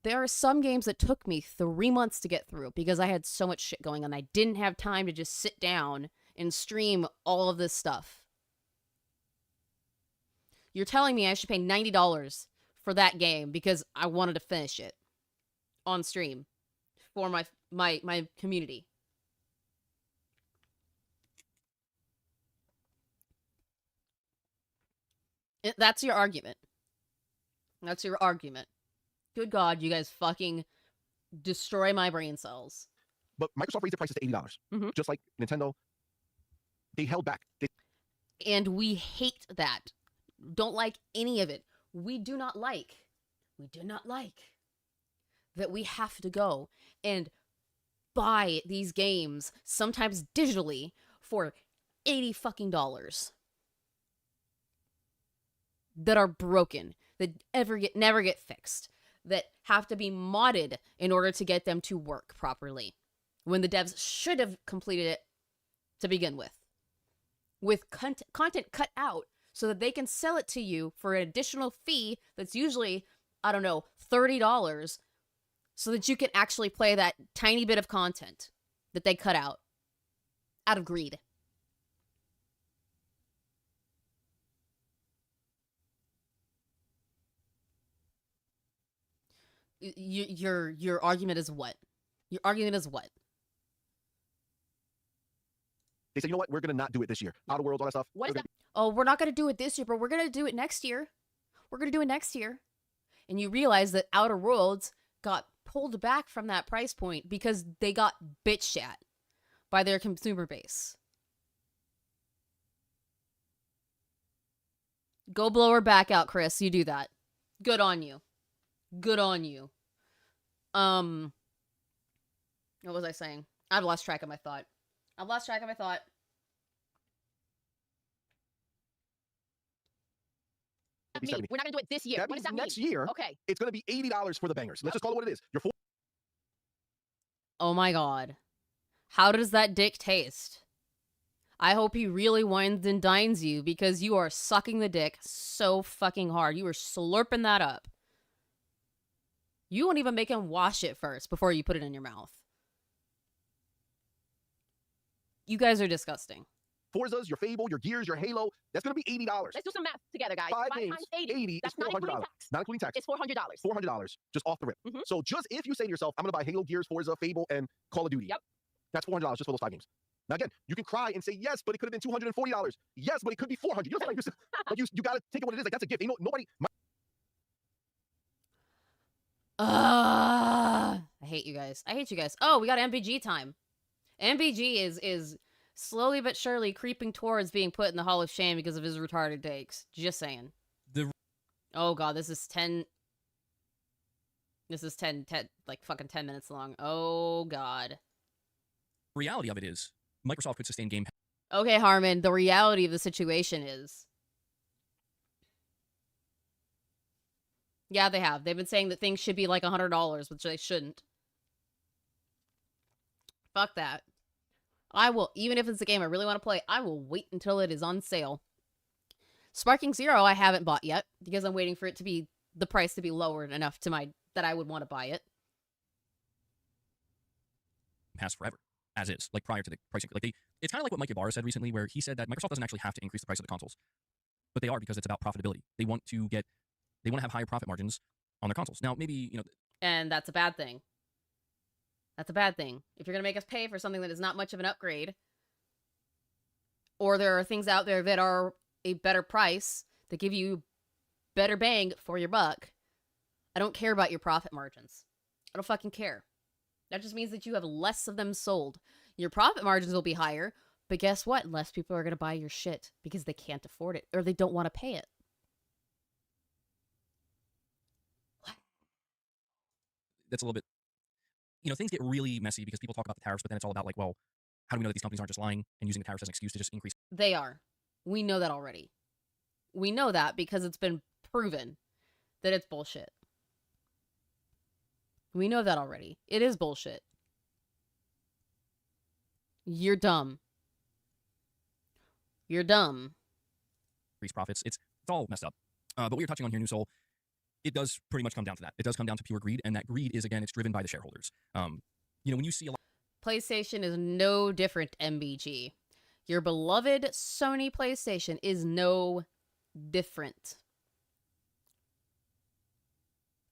There are some games that took me 3 months to get through because I had so much shit going on. I didn't have time to just sit down and stream all of this stuff. You're telling me I should pay $90 for that game because I wanted to finish it on stream for my community. That's your argument. That's your argument. Good God, you guys fucking destroy my brain cells. But Microsoft raised the prices to $80. Mhm. Just like Nintendo. They held back. And we hate that. Don't like any of it. We do not like that we have to go and buy these games, sometimes digitally, for $80 fucking dollars. That are broken, that never get fixed, that have to be modded in order to get them to work properly, when the devs should have completed it to begin with content cut out so that they can sell it to you for an additional fee that's usually, I don't know, $30, so that you can actually play that tiny bit of content that they cut out of greed. Your argument is what? Your argument is what? They said, you know what? We're going to not do it this year. Outer Worlds, all that stuff. What is that? Oh, we're not going to do it this year, but we're going to do it next year. We're going to do it next year. And you realize that Outer Worlds got pulled back from that price point because they got bitched at by their consumer base. Go blow her back out, Chris. You do that. Good on you. Good on you. What was I saying? I've lost track of my thought. We're not gonna do it this year. That What means does that next mean? year, Okay. it's going to be $80 for the bangers. Let's just call it what it is. Your Oh my God. How does that dick taste? I hope he really wines and dines you because you are sucking the dick so fucking hard. You are slurping that up. You won't even make him wash it first before you put it in your mouth. You guys are disgusting. Forzas, your Fable, your Gears, your Halo, that's going to be $80. Let's do some math together, guys. 5 5 games, times 80. 80 That's is not including $400. tax. Not including tax. It's $400. $400 just off the rip. Mhm. So just if you say to yourself, I'm going to buy Halo, Gears, Forza, Fable, and Call of Duty. Yep. That's $400 just for those 5 games. Now again, you can cry and say yes, but it could have been $240. Yes, but it could be $400. You know what I'm saying? Like you got to take it what it is. Like that's a gift. You know, nobody. I hate you guys. I hate you guys. Oh, we got MBG time. MBG is slowly but surely creeping towards being put in the Hall of Shame because of his retarded takes. Just saying. Oh God, this is 10, like fucking 10 minutes long. Oh God. Reality of it is, Microsoft could sustain Game Okay, Harmon, the reality of the situation is... Yeah, they have. They've been saying that things should be like $100, which they shouldn't. Fuck that. I will, even if it's a game I really want to play, I will wait until it is on sale. Sparking Zero I haven't bought yet, because I'm waiting for it to be, the price to be lowered enough to that I would want to buy it. Pass forever, as is, like prior to the pricing. Like it's kind of like what Mike Ybarra said recently, where he said that Microsoft doesn't actually have to increase the price of the consoles. but they are because it's about profitability. They want to have higher profit margins on their consoles. Now, maybe, And that's a bad thing. That's a bad thing. If you're going to make us pay for something that is not much of an upgrade, or there are things out there that are a better price that give you better bang for your buck, I don't care about your profit margins. I don't fucking care. That just means that you have less of them sold. Your profit margins will be higher, but guess what? Less people are going to buy your shit because they can't afford it or they don't want to pay it. that's a little bit, things get really messy because people talk about the tariffs, but then it's all about like, well, how do we know that these companies aren't just lying and using the tariffs as an excuse to just increase? They are. We know that already. We know that because it's been proven that it's bullshit. We know that already. It is bullshit. You're dumb. You're dumb. Increase profits. It's all messed up. But what you're touching on here, New Soul, it does pretty much come down to that. It does come down to pure greed, and that greed is, again, it's driven by the shareholders. When you see a lot... PlayStation is no different, MBG. Your beloved Sony PlayStation is no different.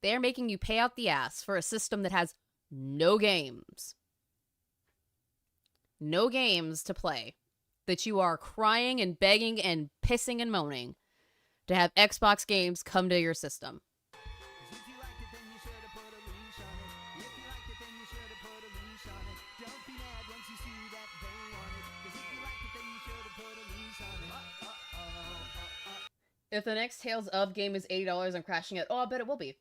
They're making you pay out the ass for a system that has no games. No games to play. That you are crying and begging and pissing and moaning to have Xbox games come to your system. If the next Tales of game is $80, I'm crashing it. Oh, I bet it will be.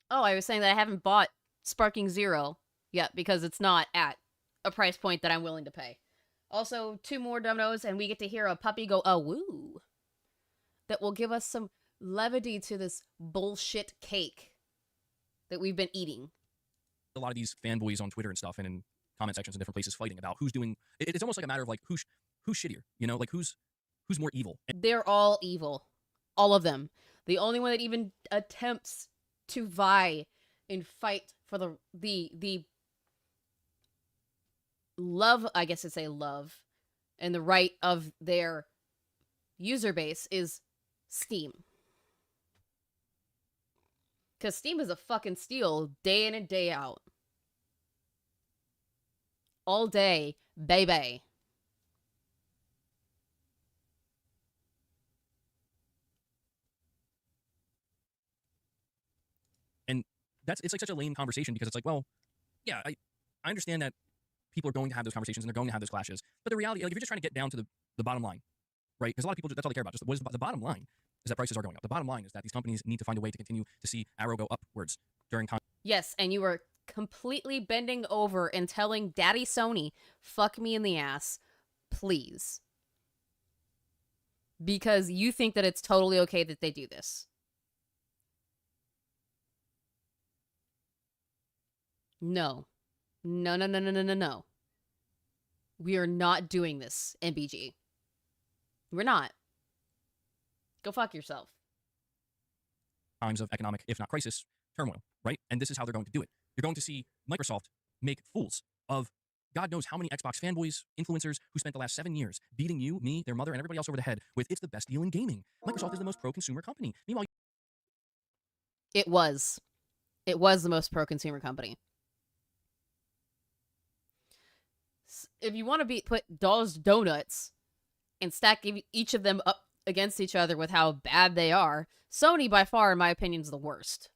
Oh, I was saying that I haven't bought Sparking Zero yet because it's not at a price point that I'm willing to pay. Also, 2 more Donos, and we get to hear a puppy go, oh, woo. That will give us some levity to this bullshit cake that we've been eating. A lot of these fanboys on Twitter and stuff and in comment sections and different places fighting about who's doing... It's almost like a matter of like, who's shittier, like who's more evil. They're all evil. All of them. The only one that even attempts to vie and fight for the love, I guess I'd say love, and the right of their user base is Steam. Because Steam is a fucking steal day in and day out. All day, baby. And it's like such a lame conversation because it's like, well, yeah, I understand that people are going to have those conversations and they're going to have those clashes. But the reality, like if you're just trying to get down to the bottom line, right? Because a lot of people, that's all they care about. Just what is the bottom line is that prices are going up. The bottom line is that these companies need to find a way to continue to see arrow go upwards during time. Yes, and you were completely bending over and telling Daddy Sony, fuck me in the ass, please. Because you think that it's totally okay that they do this. No. No, no, no, no, no, no, no. We are not doing this, MBG. We're not. Go fuck yourself. Times of economic, if not crisis, turmoil, right? And this is how they're going to do it. You're going to see Microsoft make fools of God knows how many Xbox fanboys, influencers who spent the last 7 years beating you, me, their mother, and everybody else over the head with it's the best deal in gaming. Microsoft is the most pro-consumer company. Meanwhile, It was. It was the most pro-consumer company. If you want to put Doll's Donuts and stack each of them up against each other with how bad they are, Sony, by far, in my opinion, is the worst.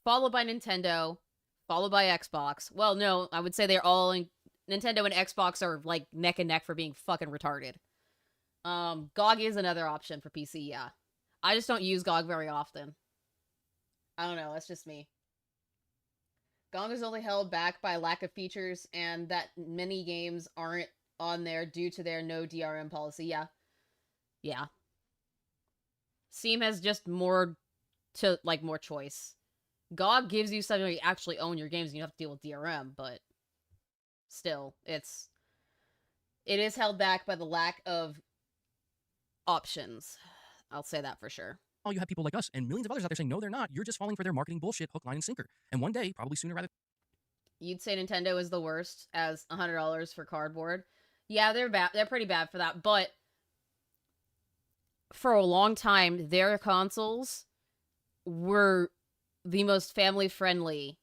Followed by Nintendo, followed by Xbox. Well, no, I would say they're all in... Nintendo and Xbox are, like, neck and neck for being fucking retarded. GOG is another option for PC, yeah. I just don't use GOG very often. I don't know, that's just me. GOG is only held back by lack of features and that many games aren't on there due to their no DRM policy. Yeah. Yeah. Steam has just more choice. GOG gives you something where you actually own your games and you have to deal with DRM, but still, it is held back by the lack of options. I'll say that for sure. you have people like us and millions of others out there saying, no, they're not. You're just falling for their marketing bullshit, hook, line, and sinker. And one day, probably sooner rather... You'd say Nintendo is the worst as $100 for cardboard. Yeah, they're bad. They're pretty bad for that, but for a long time, their consoles were the most family-friendly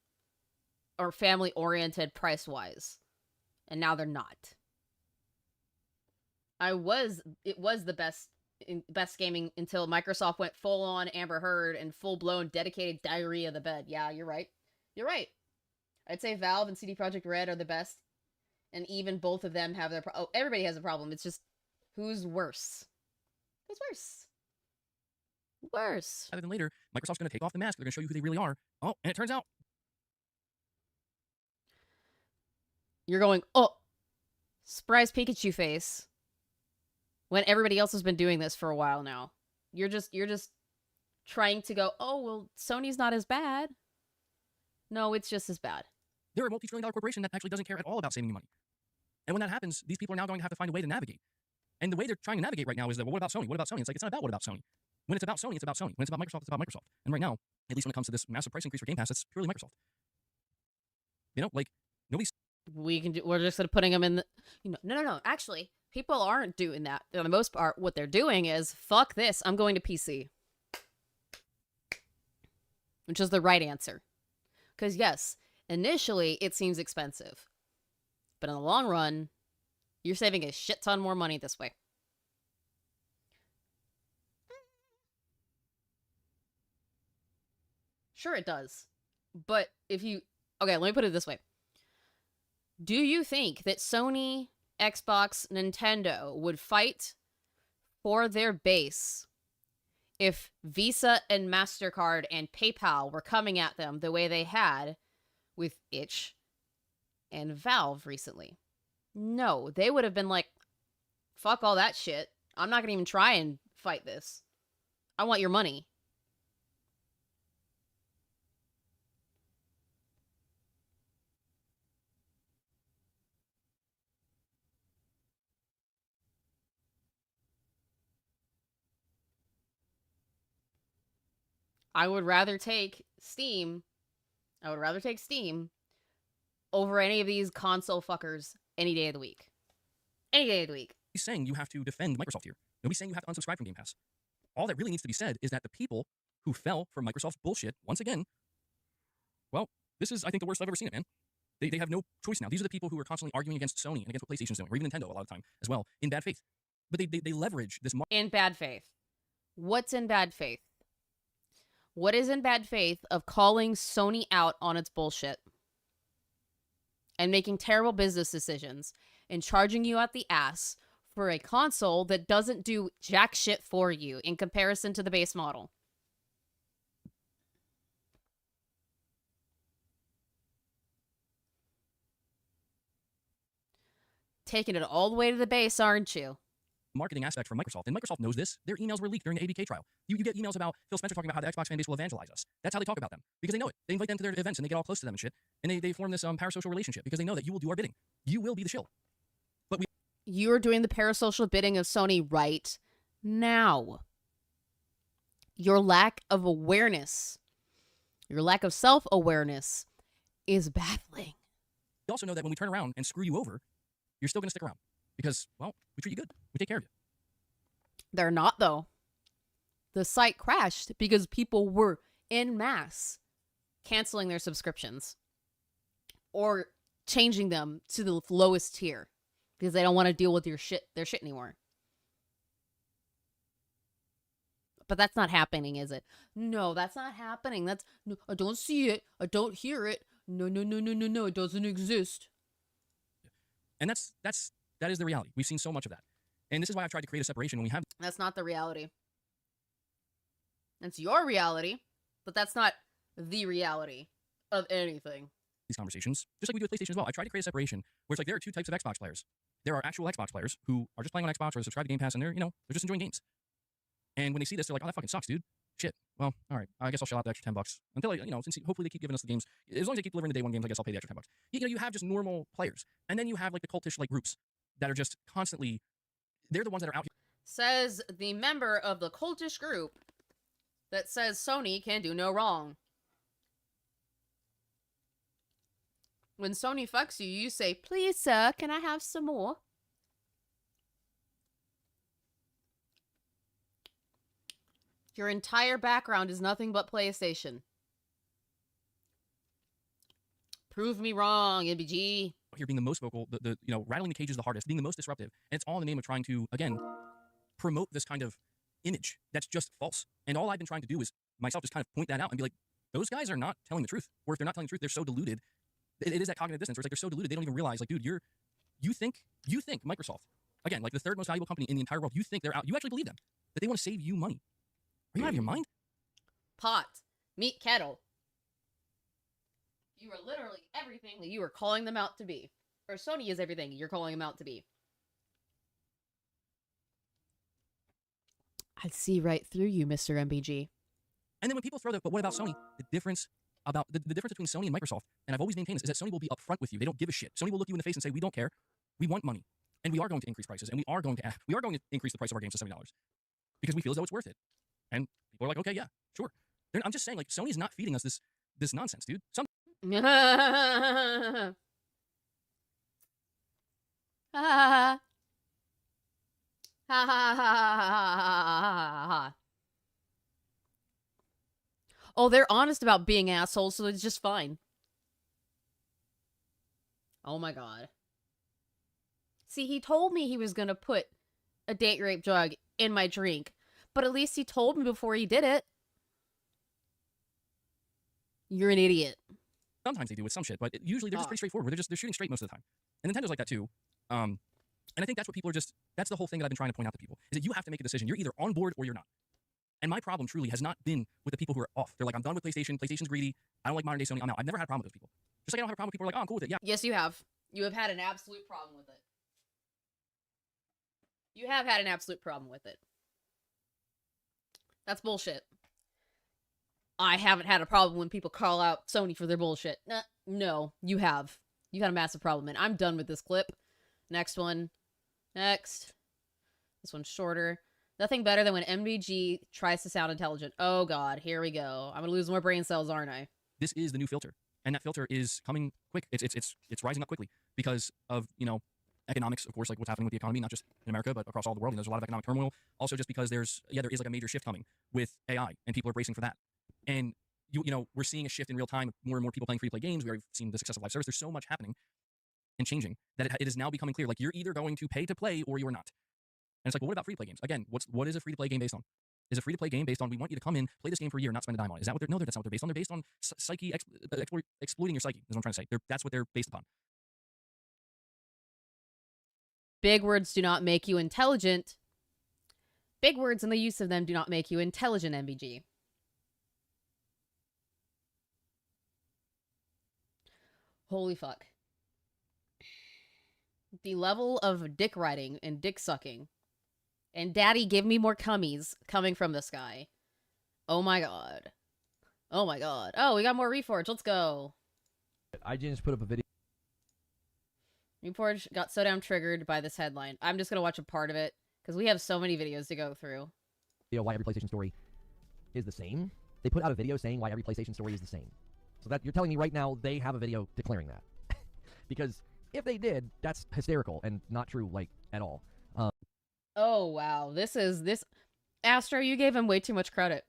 or family-oriented price-wise. And now they're not. It was the best gaming until Microsoft went full-on Amber Heard and full-blown dedicated diarrhea of the bed. Yeah, you're right. You're right. I'd say Valve and CD Projekt Red are the best. And even both of them have their everybody has a problem. It's just who's worse? Who's worse? Worse. Rather than later, Microsoft's going to take off the mask. They're going to show you who they really are. Oh, and it turns out You're going, oh, surprise Pikachu face. When everybody else has been doing this for a while now. You're just trying to go, oh, well, Sony's not as bad. No, it's just as bad. they're a multi-trillion-dollar corporation that actually doesn't care at all about saving you money. And when that happens, these people are now going to have to find a way to navigate. And the way they're trying to navigate right now is that, well, what about Sony? What about Sony? It's like, it's not about what about Sony. When it's about Sony, it's about Sony. When it's about Microsoft, it's about Microsoft. And right now, at least when it comes to this massive price increase for Game Pass, it's purely Microsoft. You know, like, nobody's... We're just sort of putting them in the... No. Actually, people aren't doing that. For the most part, what they're doing is, fuck this, I'm going to PC. Which is the right answer. Because yes, initially, it seems expensive. But in the long run, you're saving a shit ton more money this way. Sure it does. But if you... Okay, let me put it this way. Do you think that Sony, Xbox, Nintendo would fight for their base if Visa and MasterCard and PayPal were coming at them the way they had with Itch and Valve recently? No, they would have been like, fuck all that shit. I'm not going to even try and fight this. I want your money. I would rather take Steam. Over any of these console fuckers any day of the week. Any day of the week. Nobody's saying you have to defend Microsoft here. Nobody's saying you have to unsubscribe from Game Pass. All that really needs to be said is that the people who fell for Microsoft's bullshit, once again, well, this is, I think, the worst I've ever seen it, man. They have no choice now. These are the people who are constantly arguing against Sony and against what PlayStation's doing, or even Nintendo a lot of the time as well, in bad faith. But they leverage this... In bad faith. What's in bad faith? What is in bad faith of calling Sony out on its bullshit? And making terrible business decisions and charging you out the ass for a console that doesn't do jack shit for you in comparison to the base model. Taking it all the way to the base, aren't you? Marketing aspect from Microsoft, and Microsoft knows this. Their emails were leaked during the ABK trial. You get emails about Phil Spencer talking about how the Xbox fan base will evangelize us. That's how they talk about them, because they know it. They invite them to their events, and they get all close to them and shit, and they form this parasocial relationship, because they know that you will do our bidding. You will be the shill. But you're doing the parasocial bidding of Sony right now. Your lack of awareness, your lack of self-awareness is baffling. We also know that when we turn around and screw you over, you're still going to stick around. Because, well, we treat you good. We take care of you. They're not, though. The site crashed because people were en masse canceling their subscriptions or changing them to the lowest tier because they don't want to deal with their shit anymore. But that's not happening, is it? No, that's not happening. No, I don't see it. I don't hear it. No, it doesn't exist. And that is the reality. We've seen so much of that. And this is why I've tried to create a separation when we have... That's not the reality. It's your reality, but that's not the reality of anything. These conversations, just like we do with PlayStation as well. I try to create a separation where it's like there are two types of Xbox players. There are actual Xbox players who are just playing on Xbox or subscribe to Game Pass and they're just enjoying games. And when they see this, they're like, oh, that fucking sucks, dude. Shit. Well, all right. I guess I'll shell out the extra $10 until, since hopefully they keep giving us the games. As long as they keep delivering the day one games, I guess I'll pay the extra $10. You have just normal players. And then you have like the cultish like groups that are just constantly, they're the ones that are out here. Says the member of the cultish group that says Sony can do no wrong. When Sony fucks you, you say, please, sir, can I have some more? Your entire background is nothing but PlayStation. Prove me wrong, MBG. Here being the most vocal, the rattling the cages the hardest, being the most disruptive, and it's all in the name of trying to, again, promote this kind of image that's just false. And all I've been trying to do is myself just kind of point that out and be like, those guys are not telling the truth. Or if they're not telling the truth, they're so deluded. It is that cognitive dissonance where it's like they're so deluded they don't even realize, like, dude, you think Microsoft, again, like the third most valuable company in the entire world, you think they're out, you actually believe them, that they want to save you money. Are you out of your mind? Pot. Meat kettle. You are literally everything that you are calling them out to be. Or Sony is everything you're calling them out to be. I see right through you, Mr. MBG. And then when people throw but what about Sony? The difference between Sony and Microsoft, and I've always maintained this, is that Sony will be upfront with you. They don't give a shit. Sony will look you in the face and say, we don't care. We want money. And we are going to increase prices. And we are going to increase the price of our games to $70. Because we feel as though it's worth it. And people are like, okay, yeah, sure. I'm just saying, like, Sony's not feeding us this nonsense, dude. Oh, they're honest about being assholes, so it's just fine. Oh my god. See, he told me he was gonna put a date rape drug in my drink, but at least he told me before he did it. You're an idiot. Sometimes they do with some shit, but usually they're just pretty straightforward. They're shooting straight most of the time. And Nintendo's like that too. And I think that's what people are that's the whole thing that I've been trying to point out to people, is that you have to make a decision. You're either on board or you're not. And my problem truly has not been with the people who are off. They're like, I'm done with PlayStation. PlayStation's greedy. I don't like modern day Sony. I'm out. I've never had a problem with those people. Just like I don't have a problem with people who are like, oh, I'm cool with it. Yeah. Yes, you have. You have had an absolute problem with it. You have had an absolute problem with it. That's bullshit. I haven't had a problem when people call out Sony for their bullshit. No, you have. You had a massive problem, and I'm done with this clip. Next one. Next. This one's shorter. Nothing better than when MBG tries to sound intelligent. Oh god, here we go. I'm gonna lose more brain cells, aren't I? This is the new filter. And that filter is coming quick. It's rising up quickly because of, economics, of course, like what's happening with the economy, not just in America, but across all the world. And there's a lot of economic turmoil. Also just because there is like a major shift coming with AI, and people are bracing for that. And we're seeing a shift in real time, more and more people playing free-to-play games. We've seen the success of live service. There's so much happening and changing that it is now becoming clear, like, you're either going to pay to play or you're not. And it's like, well, what about free-to-play games? Again, what is a free-to-play game based on? Is a free-to-play game based on, we want you to come in, play this game for a year, not spend a dime on it? Is that what they're? No, that's not what they're based on. They're based on psyche, exploiting your psyche, is what I'm trying to say. That's what they're based upon. Big words do not make you intelligent. Big words and the use of them do not make you intelligent, MBG. Holy fuck. The level of dick riding and dick sucking and daddy give me more cummies coming from this guy. Oh my god. Oh my god. Oh, we got more Reforge. Let's go. I just put up a video. Reforge got so damn triggered by this headline. I'm just gonna watch a part of it because we have so many videos to go through. Why every PlayStation story is the same. They put out a video saying why every PlayStation story is the same. So that you're telling me right now they have a video declaring that. Because if they did, that's hysterical and not true, like, at all. Oh, wow. This. Astro, you gave him way too much credit.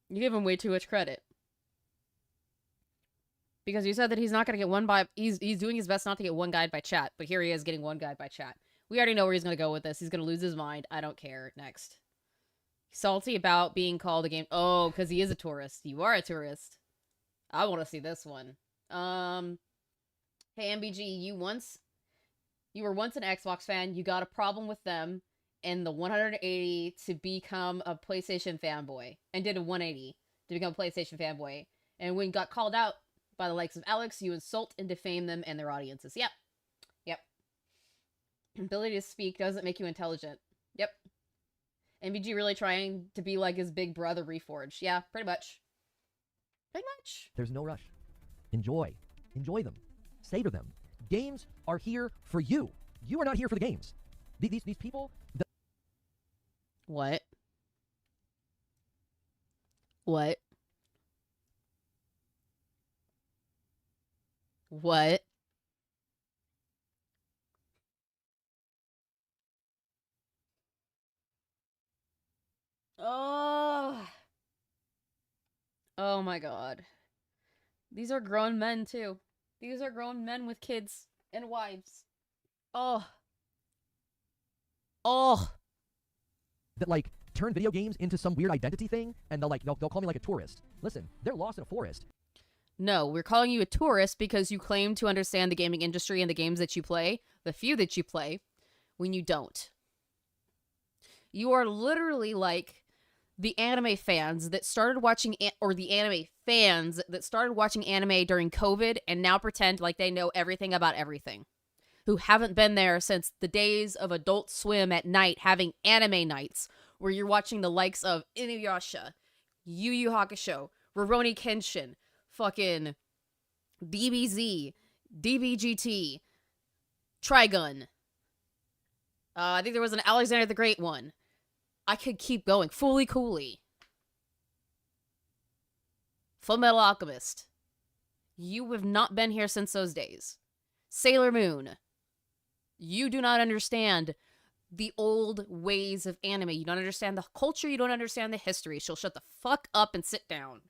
You gave him way too much credit. Because you said that he's not going to get he's doing his best not to get one guide by chat, but here he is getting one guide by chat. We already know where he's going to go with this. He's going to lose his mind. I don't care. Next. Salty about being called a game. Oh, because he is a tourist. You are a tourist. I want to see this one. Hey, MBG, you were once an Xbox fan. You got a problem with them and the 180 to become a PlayStation fanboy, and did a 180 to become a PlayStation fanboy. And when got called out by the likes of Alex, you insult and defame them and their audiences. Yep. Ability to speak doesn't make you intelligent. Yep. MBG really trying to be like his big brother Reforged. Yeah, pretty much. There's no rush. Enjoy them. Savor them. Games are here for you. You are not here for the games. These people. What? Oh. Oh my god. These are grown men, too. These are grown men with kids and wives. Oh. Oh. That like turn video games into some weird identity thing, and they'll call me like a tourist. Listen, they're lost in a forest. No, we're calling you a tourist because you claim to understand the gaming industry and the games that you play, the few that you play, when you don't. You are literally like the anime fans that started watching, the anime fans that started watching anime during COVID and now pretend like they know everything about everything. Who haven't been there since the days of Adult Swim at night having anime nights where you're watching the likes of Inuyasha, Yu Yu Hakusho, Rurouni Kenshin, fucking DBZ, DBGT, Trigun. I think there was an Alexander the Great one. I could keep going. Fully Cooley. Full Metal Alchemist. You have not been here since those days. Sailor Moon. You do not understand the old ways of anime. You don't understand the culture. You don't understand the history. She'll shut the fuck up and sit down.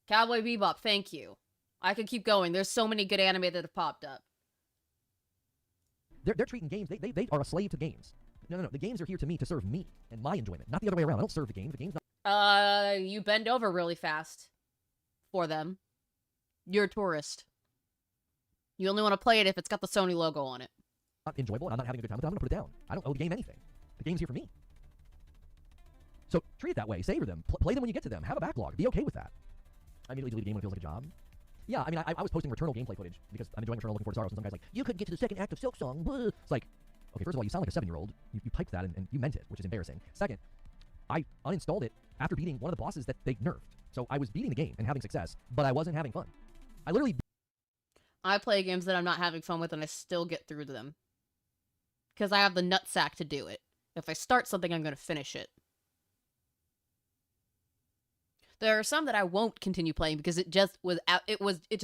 Cowboy Bebop, thank you. I could keep going. There's so many good anime that have popped up. They're treating games, they are a slave to games. No. The games are here to me to serve me and my enjoyment, not the other way around. I don't serve the game. The game's not. You bend over really fast for them. You're a tourist. You only want to play it if it's got the Sony logo on it. Not enjoyable, and I'm not having a good time with it. I'm going to put it down. I don't owe the game anything. The game's here for me. So treat it that way. Savor them. Play them when you get to them. Have a backlog. Be okay with that. I immediately delete a game when it feels like a job. Yeah, I mean, I was posting Returnal gameplay footage because I'm enjoying Returnal looking for Sorrows, and some guy's like, you couldn't get to the second act of Silk Song. Blah. It's like, okay, first of all, you sound like a 7-year-old. You piped that and you meant it, which is embarrassing. Second, I uninstalled it after beating one of the bosses that they nerfed. So I was beating the game and having success, but I wasn't having fun. I play games that I'm not having fun with and I still get through them. Because I have the nutsack to do it. If I start something, I'm going to finish it. There are some that I won't continue playing because it just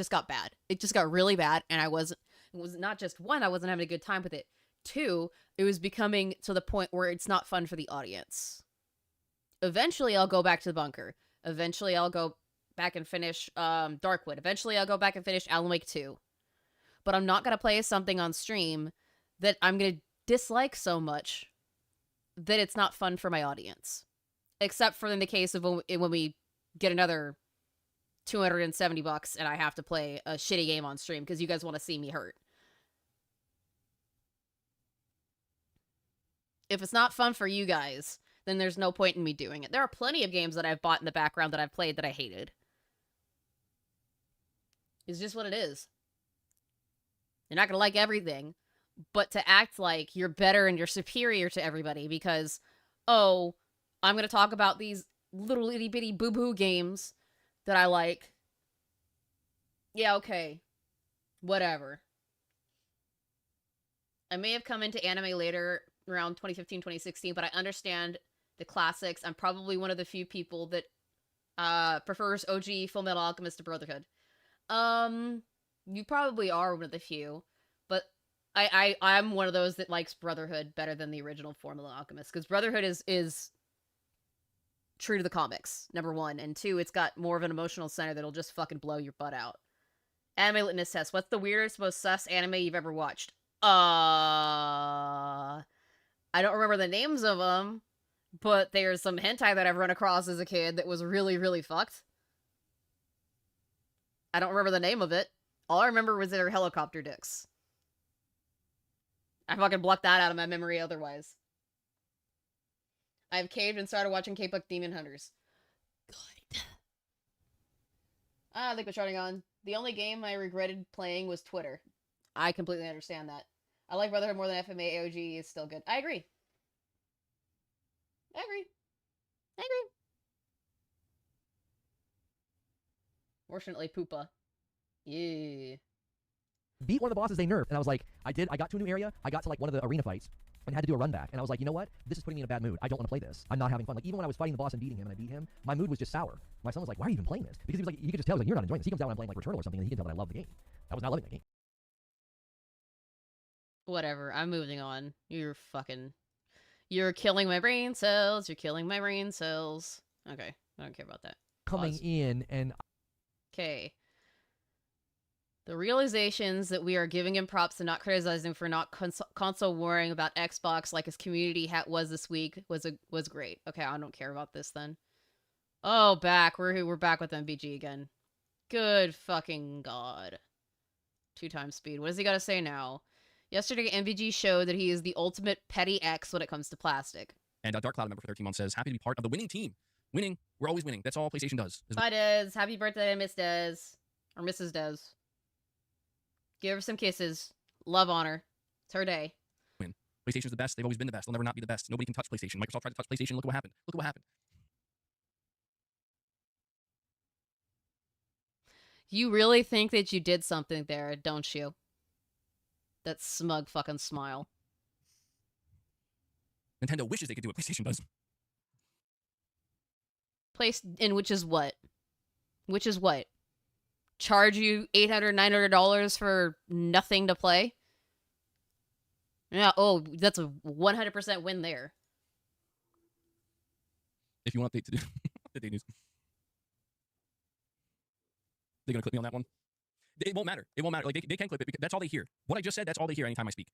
got bad. It just got really bad, and it was not just one, I wasn't having a good time with it. Two, it was becoming to the point where it's not fun for the audience. Eventually, I'll go back to the bunker. Eventually, I'll go back and finish Darkwood. Eventually, I'll go back and finish Alan Wake 2. But I'm not going to play something on stream that I'm going to dislike so much that it's not fun for my audience. Except for in the case of when we get another $270 and I have to play a shitty game on stream because you guys want to see me hurt. If it's not fun for you guys, then there's no point in me doing it. There are plenty of games that I've bought in the background that I've played that I hated. It's just what it is. You're not going to like everything, but to act like you're better and you're superior to everybody because, oh, I'm going to talk about these little itty bitty boo-boo games that I like. Yeah, okay. Whatever. I may have come into anime later, around 2015, 2016, but I understand the classics. I'm probably one of the few people that prefers OG Full Metal Alchemist to Brotherhood. You probably are one of the few, but I'm one of those that likes Brotherhood better than the original Full Metal Alchemist, because Brotherhood is true to the comics, number one, and two, it's got more of an emotional center that'll just fucking blow your butt out. Anime litmus test. What's the weirdest, most sus anime you've ever watched? I don't remember the names of them, but there's some hentai that I've run across as a kid that was really, really fucked. I don't remember the name of it. All I remember was their helicopter dicks. I fucking blocked that out of my memory otherwise. I've caved and started watching K-pop Demon Hunters. Good. I think we're starting on. The only game I regretted playing was Twitter. I completely understand that. I like Brotherhood more than FMA. AOG is still good. I agree. Fortunately, Poopa. Yeah. Beat one of the bosses they nerfed, and I was like, I got to a new area, I got to like one of the arena fights, and had to do a run back, and I was like, you know what? This is putting me in a bad mood. I don't want to play this. I'm not having fun. Like, even when I was fighting the boss and beating him, and I beat him, my mood was just sour. My son was like, why are you even playing this? Because he was like, you could just tell, like, you're not enjoying this. He comes out when I'm playing like Returnal or something, and he can tell that I love the game. I was not loving the game. Whatever, I'm moving on. You're killing my brain cells. You're killing my brain cells. Okay, I don't care about that. coming Pause. in, and Okay. The realizations that we are giving him props and not criticizing for not console warring about Xbox like his community was this week was great. Okay, I don't care about this then. Oh, we're back with MBG again. Good fucking god. 2 times speed. What does he got to say now? Yesterday, MBG showed that he is the ultimate petty X when it comes to plastic. And Dark Cloud member for 13 months says, happy to be part of the winning team. Winning. We're always winning. That's all PlayStation does. Bye, Des. Happy birthday, Miss Des. Or Mrs. Des. Give her some kisses. Love on her. It's her day. Win. PlayStation's the best. They've always been the best. They'll never not be the best. Nobody can touch PlayStation. Microsoft tried to touch PlayStation. Look at what happened. Look at what happened. You really think that you did something there, don't you? That smug fucking smile. Nintendo wishes they could do what PlayStation does. Which is what? Which is what? Charge you $800, $900 for nothing to play? Yeah, oh, that's a 100% win there. If you want update to do update news. They're gonna clip me on that one. It won't matter. It won't matter. Like they can clip it because that's all they hear. What I just said, that's all they hear anytime I speak.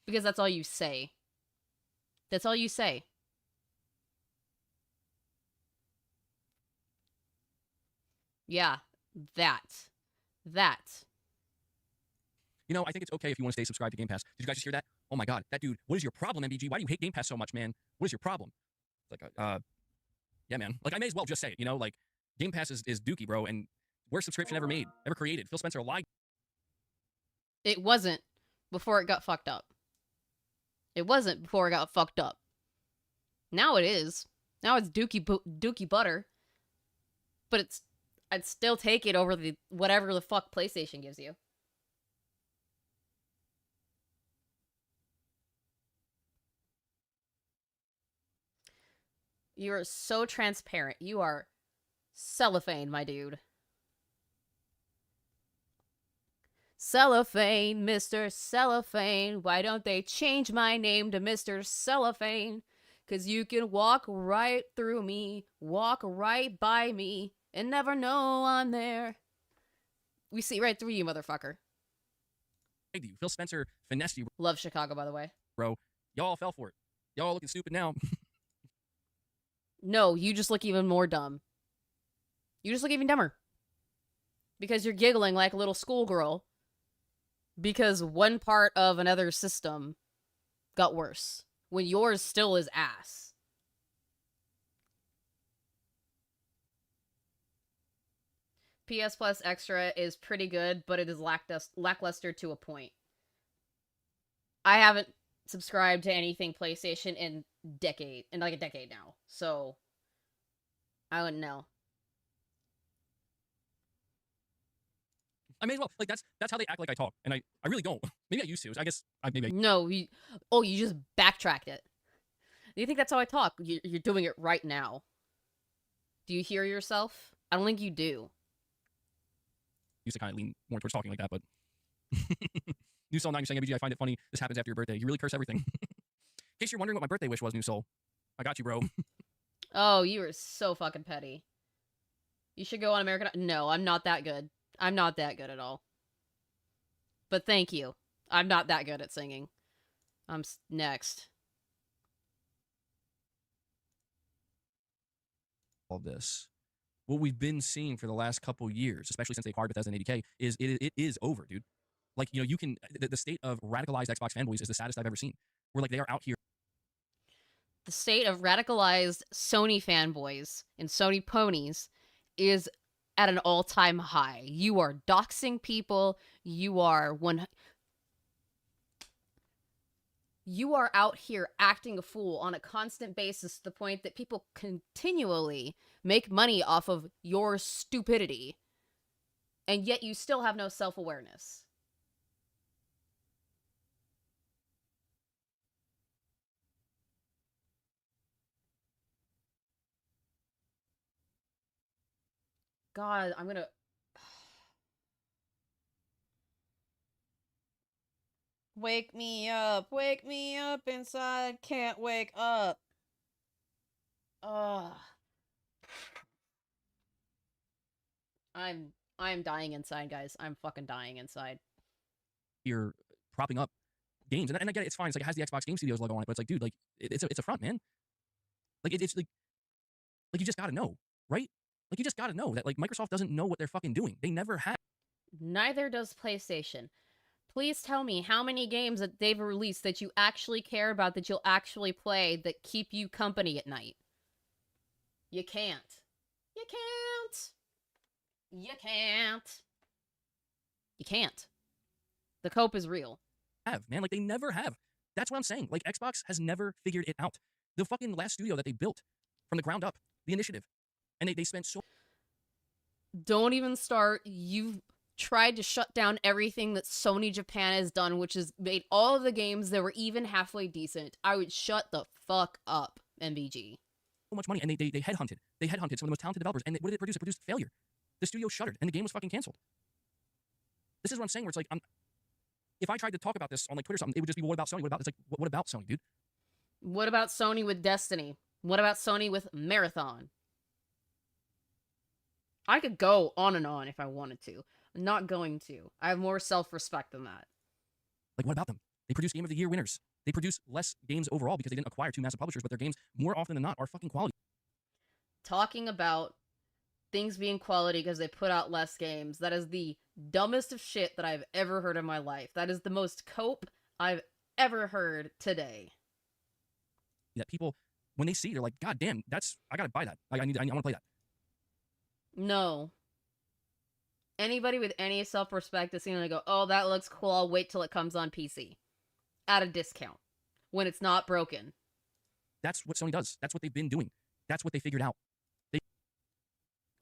Because that's all you say. That's all you say. Yeah, that. You know, I think it's okay if you want to stay subscribed to Game Pass. Did you guys just hear that? Oh my god, that dude. What is your problem, MBG? Why do you hate Game Pass so much, man? What is your problem? Like, yeah, man. Like I may as well just say it. You know, like Game Pass is dookie, bro, and worst subscription ever made, ever created. Phil Spencer lied. It wasn't before it got fucked up. It wasn't before it got fucked up. Now it is. Now it's dookie butter. But I'd still take it over the whatever the fuck PlayStation gives you. You are so transparent. You are cellophane, my dude. Cellophane, Mr. Cellophane. Why don't they change my name to Mr. Cellophane? 'Cause you can walk right through me, walk right by me, and never know I'm there. We see right through you, motherfucker. You. Phil Spencer finessed you, Love Chicago, by the way. bro. Y'all fell for it. Y'all looking stupid now. No, you just look even more dumb. You just look even dumber. Because you're giggling like a little schoolgirl. Because one part of another system got worse. When yours still is ass. PS Plus Extra is pretty good, but it is lackluster to a point. I haven't subscribed to anything PlayStation in like a decade now, so I wouldn't know. I may as well. Like that's how they act like I talk, and I really don't. Maybe I used to. I guess maybe. No, you just backtracked it. Do you think that's how I talk? You're doing it right now. Do you hear yourself? I don't think you do. Used to kind of lean more towards talking like that, but New Soul 9, you're saying, MBG, I find it funny. This happens after your birthday. You really curse everything. In case you're wondering what my birthday wish was, New Soul, I got you, bro. Oh, you are so fucking petty. You should go on American. No, I'm not that good. I'm not that good at all. But thank you. I'm not that good at singing. I'm next. All this. What we've been seeing for the last couple years, especially since they acquired Bethesda and 80K, is it is over, dude. Like, you know, you can the state of radicalized Xbox fanboys is the saddest I've ever seen. Where like they are out here. The state of radicalized Sony fanboys and Sony ponies is at an all-time high. You are doxing people. You are out here acting a fool on a constant basis to the point that people continually make money off of your stupidity. And yet you still have no self-awareness. God, I'm gonna... Wake me up inside, can't wake up. Ugh. I'm dying inside, guys. I'm fucking dying inside. You're propping up games, and I get it. It's fine. It's like it has the Xbox Game Studios logo on it, but it's like, dude, like it's a front, man. Like it's like you just gotta know, right? Like you just gotta know that like Microsoft doesn't know what they're fucking doing. They never have. Neither does PlayStation. Please tell me how many games that they've released that you actually care about, that you'll actually play, that keep you company at night. You can't. You can't. You can't. You can't. The cope is real. Man, like they never have. That's what I'm saying. Like Xbox has never figured it out. The fucking last studio that they built from the ground up, the initiative, and they spent so. Don't even start. You've tried to shut down everything that Sony Japan has done, which has made all of the games that were even halfway decent. I would shut the fuck up, MVG. So much money, and they headhunted. They headhunted some of the most talented developers, and what did it produce? It produced failure. The studio shuttered, and the game was fucking canceled. This is what I'm saying, where it's like, if I tried to talk about this on like Twitter or something, it would just be, what about Sony? What about? It's like, what about Sony, dude? What about Sony with Destiny? What about Sony with Marathon? I could go on and on if I wanted to. I'm not going to. I have more self-respect than that. Like, what about them? They produce Game of the Year winners. They produce less games overall because they didn't acquire two massive publishers, but their games, more often than not, are fucking quality. Talking about things being quality because they put out less games, that is the dumbest of shit that I've ever heard in my life. That is the most cope I've ever heard today. That people, when they see, they're like, God damn, I gotta buy that. Like, I want to play that. No. Anybody with any self-respect is going to go, oh, that looks cool, I'll wait till it comes on PC. At a discount. When it's not broken. That's what Sony does. That's what they've been doing. That's what they figured out.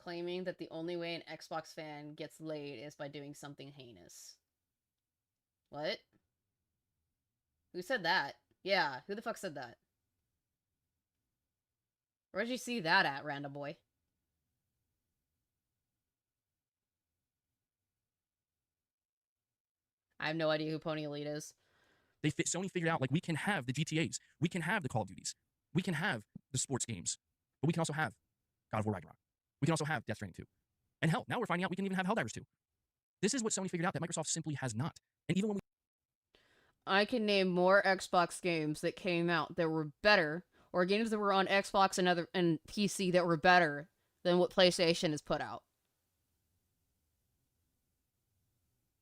Claiming that the only way an Xbox fan gets laid is by doing something heinous. What? Who said that? Yeah, who the fuck said that? Where'd you see that at, random boy? I have no idea who Pony Elite is. Sony figured out, like, we can have the GTAs. We can have the Call of Duties. We can have the sports games. But we can also have God of War Ragnarok. We can also have Death Stranding 2. And hell, now we're finding out we can even have Helldivers 2. This is what Sony figured out that Microsoft simply has not. And even when we... I can name more Xbox games that came out that were better, or games that were on Xbox and PC that were better than what PlayStation has put out.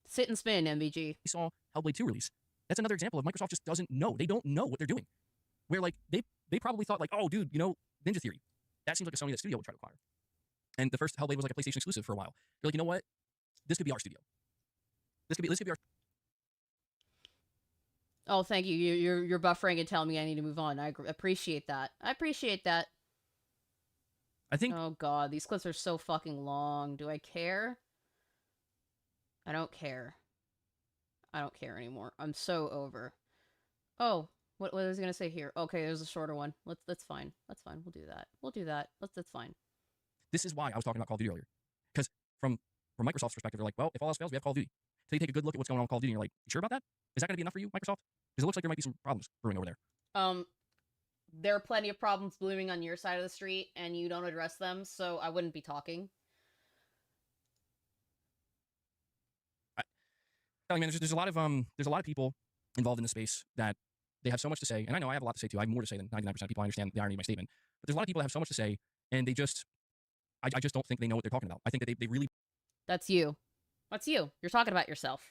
Sit and spin, MVG. We saw Hellblade 2 release. That's another example of Microsoft just doesn't know. They don't know what they're doing. Where, like, they probably thought, like, oh, dude, you know, Ninja Theory. That seems like a Sony that studio would try to acquire. And the first Hellblade was like a PlayStation exclusive for a while. They're like, you know what? This could be our studio. This could be our... Oh, thank you. You're buffering and telling me I need to move on. I appreciate that. I appreciate that. I think... Oh, God. These clips are so fucking long. Do I care? I don't care. I don't care anymore. I'm so over. Oh, what was I gonna say here? Okay, there's a shorter one. That's fine. That's fine. We'll do that. We'll do that. That's fine. This is why I was talking about Call of Duty earlier. Because from Microsoft's perspective, they're like, well, if all else fails, we have Call of Duty. So you take a good look at what's going on with Call of Duty, and you're like, you sure about that? Is that going to be enough for you, Microsoft? Because it looks like there might be some problems brewing over there. There are plenty of problems blooming on your side of the street, and you don't address them, so I wouldn't be talking. I mean, there's a lot of people involved in the space that they have so much to say, and I know I have a lot to say too. I have more to say than 99% of people. I understand the irony of my statement, but there's a lot of people that have so much to say, and they just, I just don't think they know what they're talking about. I think that they really... That's you. That's you. You're talking about yourself.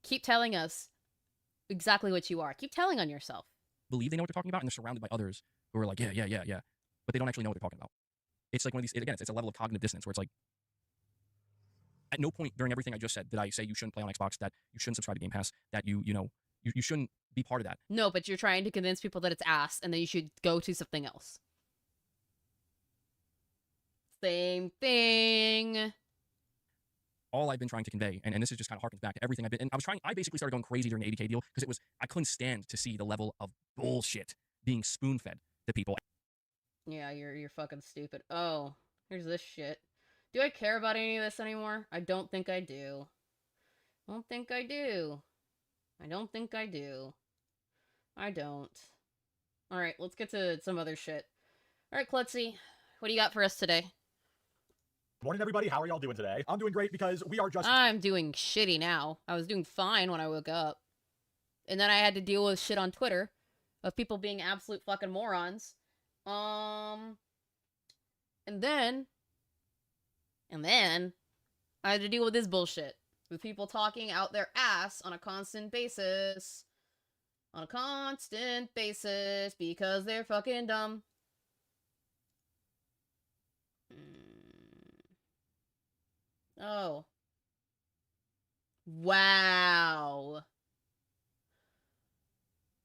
Keep telling us exactly what you are. Keep telling on yourself. Believe they know what they're talking about, and they're surrounded by others who are like, yeah, but they don't actually know what they're talking about. It's like one of these, again, it's a level of cognitive dissonance where it's like, at no point during everything I just said did I say you shouldn't play on Xbox, that you shouldn't subscribe to Game Pass, that you shouldn't be part of that. No, but you're trying to convince people that it's ass and that you should go to something else. Same thing. All I've been trying to convey, and this is just kind of harkens back to everything I've been, and I basically started going crazy during the 80K deal because I couldn't stand to see the level of bullshit being spoon-fed to people. Yeah, you're fucking stupid. Oh, here's this shit. Do I care about any of this anymore? I don't think I do. I don't think I do. I don't think I do. I don't. Alright, let's get to some other shit. Alright, Klutzy, what do you got for us today? Morning, everybody. How are y'all doing today? I'm doing great because we are just... I'm doing shitty now. I was doing fine when I woke up. And then I had to deal with shit on Twitter of people being absolute fucking morons. And then I had to deal with this bullshit. With people talking out their ass on a constant basis. On a constant basis because they're fucking dumb. Oh. Wow.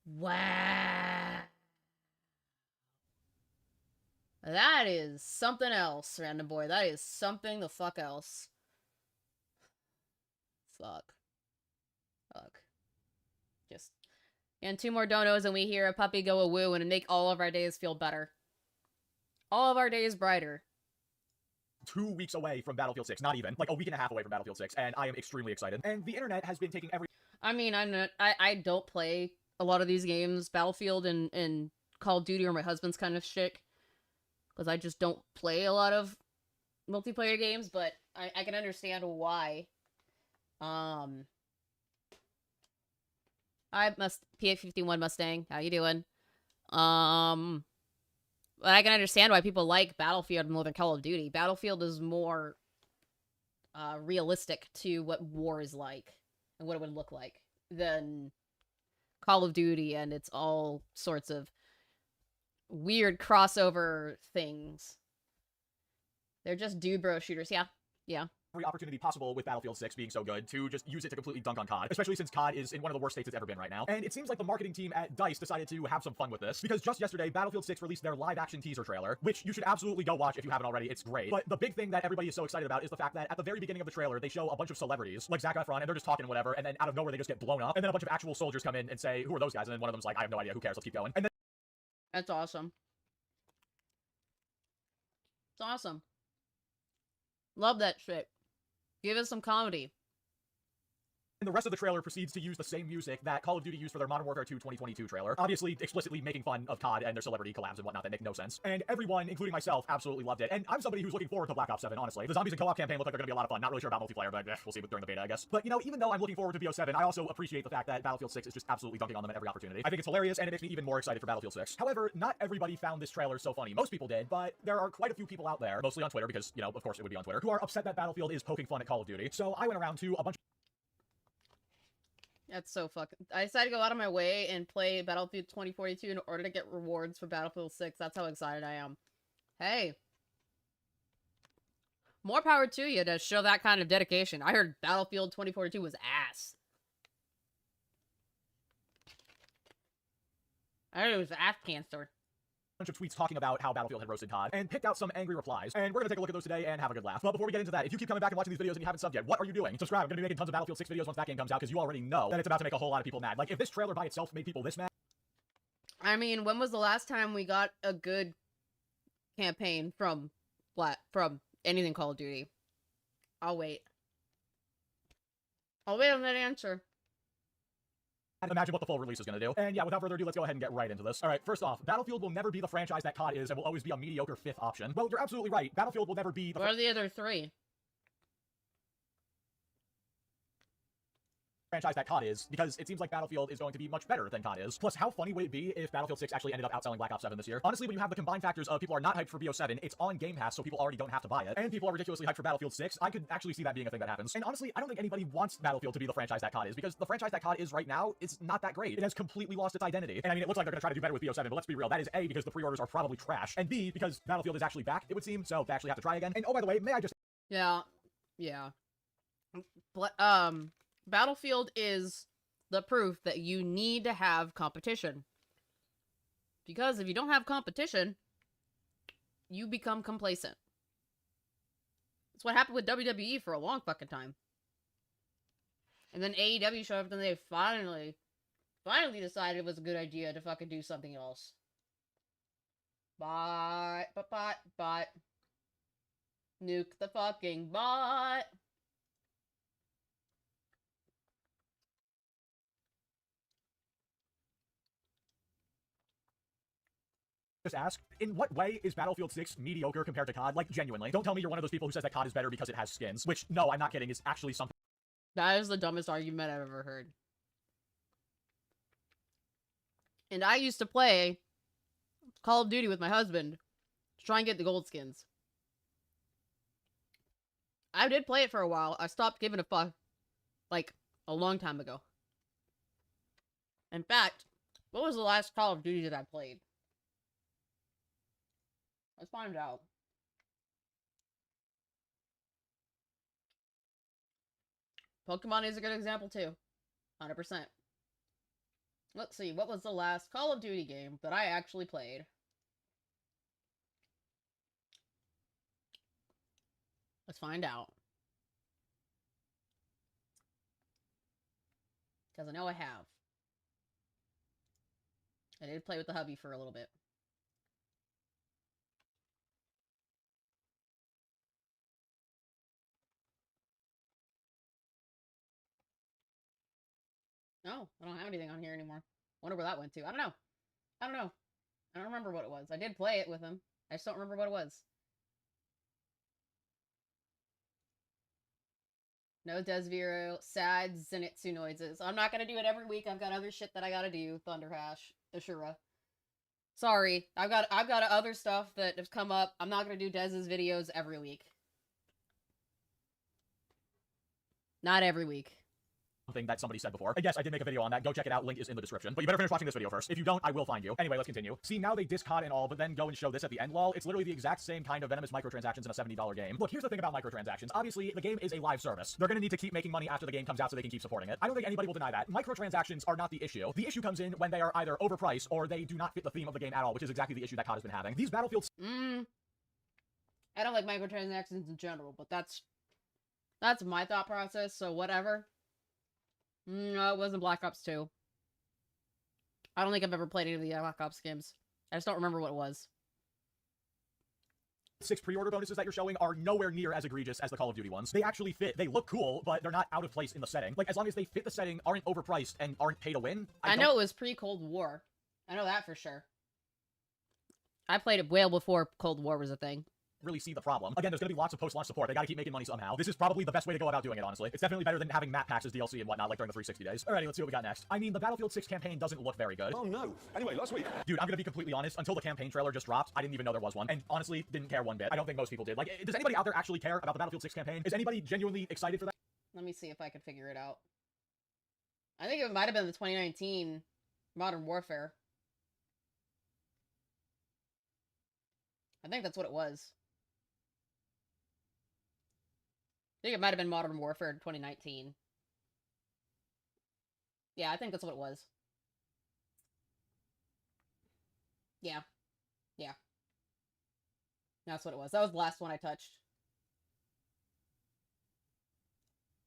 Wow. That is something else, random boy. That is something the fuck else. Fuck. Just. And 2 more donos and we hear a puppy go a woo and it'd make all of our days feel better. All of our days brighter. 2 weeks away from Battlefield 6, not even, like a week and a half away from Battlefield 6, and I am extremely excited. And the internet has been taking every... I mean, I don't play a lot of these games. Battlefield and Call of Duty are my husband's kind of shtick. Because I just don't play a lot of multiplayer games, but I can understand why. PA-51 Mustang, how you doing? But I can understand why people like Battlefield more than Call of Duty. Battlefield is more realistic to what war is like and what it would look like than Call of Duty, and it's all sorts of weird crossover things. They're just dude bro shooters, yeah. Every opportunity possible with Battlefield 6 being so good to just use it to completely dunk on COD, especially since COD is in one of the worst states it's ever been right now. And it seems like the marketing team at DICE decided to have some fun with this, because just yesterday, Battlefield 6 released their live-action teaser trailer, which you should absolutely go watch if you haven't already. It's great. But the big thing that everybody is so excited about is the fact that at the very beginning of the trailer, they show a bunch of celebrities, like Zac Efron, and they're just talking and whatever, and then out of nowhere, they just get blown up, and then a bunch of actual soldiers come in and say, who are those guys? And then one of them's like, I have no idea, who cares, let's keep going. And then That's awesome. It's awesome. Love that shit. Give us some comedy. And the rest of the trailer proceeds to use the same music that Call of Duty used for their Modern Warfare 2 2022 trailer, obviously explicitly making fun of COD and their celebrity collabs and whatnot that make no sense. And everyone, including myself, absolutely loved it. And I'm somebody who's looking forward to Black Ops 7, honestly. The zombies and co-op campaign look like they're gonna be a lot of fun. Not really sure about multiplayer, but we'll see during the beta, I guess. But, you know, even though I'm looking forward to BO7, I also appreciate the fact that Battlefield 6 is just absolutely dunking on them at every opportunity. I think it's hilarious, and it makes me even more excited for Battlefield 6. However, not everybody found this trailer so funny. Most people did, but there are quite a few people out there, mostly on Twitter, because, you know, of course it would be on Twitter, who are upset that Battlefield is poking fun at Call of Duty. So I went around to a bunch That's so fucking... I decided to go out of my way and play Battlefield 2042 in order to get rewards for Battlefield 6. That's how excited I am. Hey. More power to you to show that kind of dedication. I heard Battlefield 2042 was ass. I heard it was ass cancer. bunch of tweets talking about how Battlefield had roasted COD, and picked out some angry replies. And we're gonna take a look at those today and have a good laugh. But before we get into that, if you keep coming back and watching these videos and you haven't subbed yet, what are you doing? Subscribe. I'm gonna be making tons of Battlefield 6 videos once that game comes out, because you already know that it's about to make a whole lot of people mad. Like, if this trailer by itself made people this mad... I mean, when was the last time we got a good campaign from anything Call of Duty? I'll wait. I'll wait on that answer. And imagine what the full release is going to do. And yeah, without further ado, let's go ahead and get right into this. All right, first off, Battlefield will never be the franchise that COD is and will always be a mediocre fifth option. Well, you're absolutely right. Battlefield will never be the... What are the other three? franchise that COD is, because it seems like Battlefield is going to be much better than COD is. Plus, how funny would it be if Battlefield 6 actually ended up outselling Black Ops 7 this year? Honestly, when you have the combined factors of people are not hyped for BO7, it's on Game Pass, so people already don't have to buy it, and people are ridiculously hyped for Battlefield 6, I could actually see that being a thing that happens. And honestly, I don't think anybody wants Battlefield to be the franchise that COD is, because the franchise that COD is right now is not that great. It has completely lost its identity. And I mean, it looks like they're going to try to do better with BO7, but let's be real, that is A, because the pre-orders are probably trash, and B, because Battlefield is actually back, it would seem, so they actually have to try again. And oh, by the way, may I just... Yeah. Battlefield is the proof that you need to have competition. Because if you don't have competition, you become complacent. That's what happened with WWE for a long fucking time. And then AEW showed up and they finally decided it was a good idea to fucking do something else. Bot. Nuke the fucking bot. just ask, in what way is Battlefield 6 mediocre compared to COD? Like, genuinely. Don't tell me you're one of those people who says that COD is better because it has skins. Which, no, I'm not kidding, is actually something. That is the dumbest argument I've ever heard. And I used to play Call of Duty with my husband to try and get the gold skins. I did play it for a while. I stopped giving a fuck, like, a long time ago. In fact, what was the last Call of Duty that I played? Let's find out. Pokemon is a good example, too. 100%. Let's see, what was the last Call of Duty game that I actually played? Let's find out. Because I know I have. I did play with the hubby for a little bit. No, I don't have anything on here anymore. Wonder where that went to. I don't know. I don't remember what it was. I did play it with him. I just don't remember what it was. No Desviro, sad Zenitsu noises. I'm not gonna do it every week. I've got other shit that I gotta do. Thunderhash, Ashura. Sorry, I've got other stuff that has come up. I'm not gonna do Dez's videos every week. Not every week. Something that somebody said before. And yes, I did make a video on that. Go check it out. Link is in the description. But you better finish watching this video first. If you don't, I will find you. Anyway, let's continue. See, now they diss COD and all, but then go and show this at the end, lol. It's literally the exact same kind of venomous microtransactions in a $70 game. Look, here's the thing about microtransactions. Obviously, the game is a live service. They're gonna need to keep making money after the game comes out so they can keep supporting it. I don't think anybody will deny that. Microtransactions are not the issue. The issue comes in when they are either overpriced or they do not fit the theme of the game at all, which is exactly the issue that COD has been having. These Battlefield... I don't like microtransactions in general, but that's my thought process, so whatever. No, it wasn't Black Ops 2. I don't think I've ever played any of the Black Ops games. I just don't remember what it was. 6 pre-order bonuses that you're showing are nowhere near as egregious as the Call of Duty ones. They actually fit. They look cool, but they're not out of place in the setting. Like, as long as they fit the setting, aren't overpriced, and aren't pay to win. I know it was pre-Cold War. I know that for sure. I played it well before Cold War was a thing. Really see the problem. Again, there's gonna be lots of post-launch support. They gotta keep making money somehow. This is probably the best way to go about doing it, honestly. It's definitely better than having map packs as DLC and whatnot, like during the 360 days. Alrighty, let's see what we got next. I mean, the Battlefield 6 campaign doesn't look very good. Oh no. Anyway, last week. Dude, I'm gonna be completely honest. Until the campaign trailer just dropped, I didn't even know there was one. And honestly, didn't care one bit. I don't think most people did. Like, does anybody out there actually care about the Battlefield 6 campaign? Is anybody genuinely excited for that? Let me see if I can figure it out. I think it might have been the 2019 Modern Warfare. I think that's what it was. I think it might have been Modern Warfare 2019. Yeah, I think that's what it was. Yeah. Yeah. That's what it was. That was the last one I touched.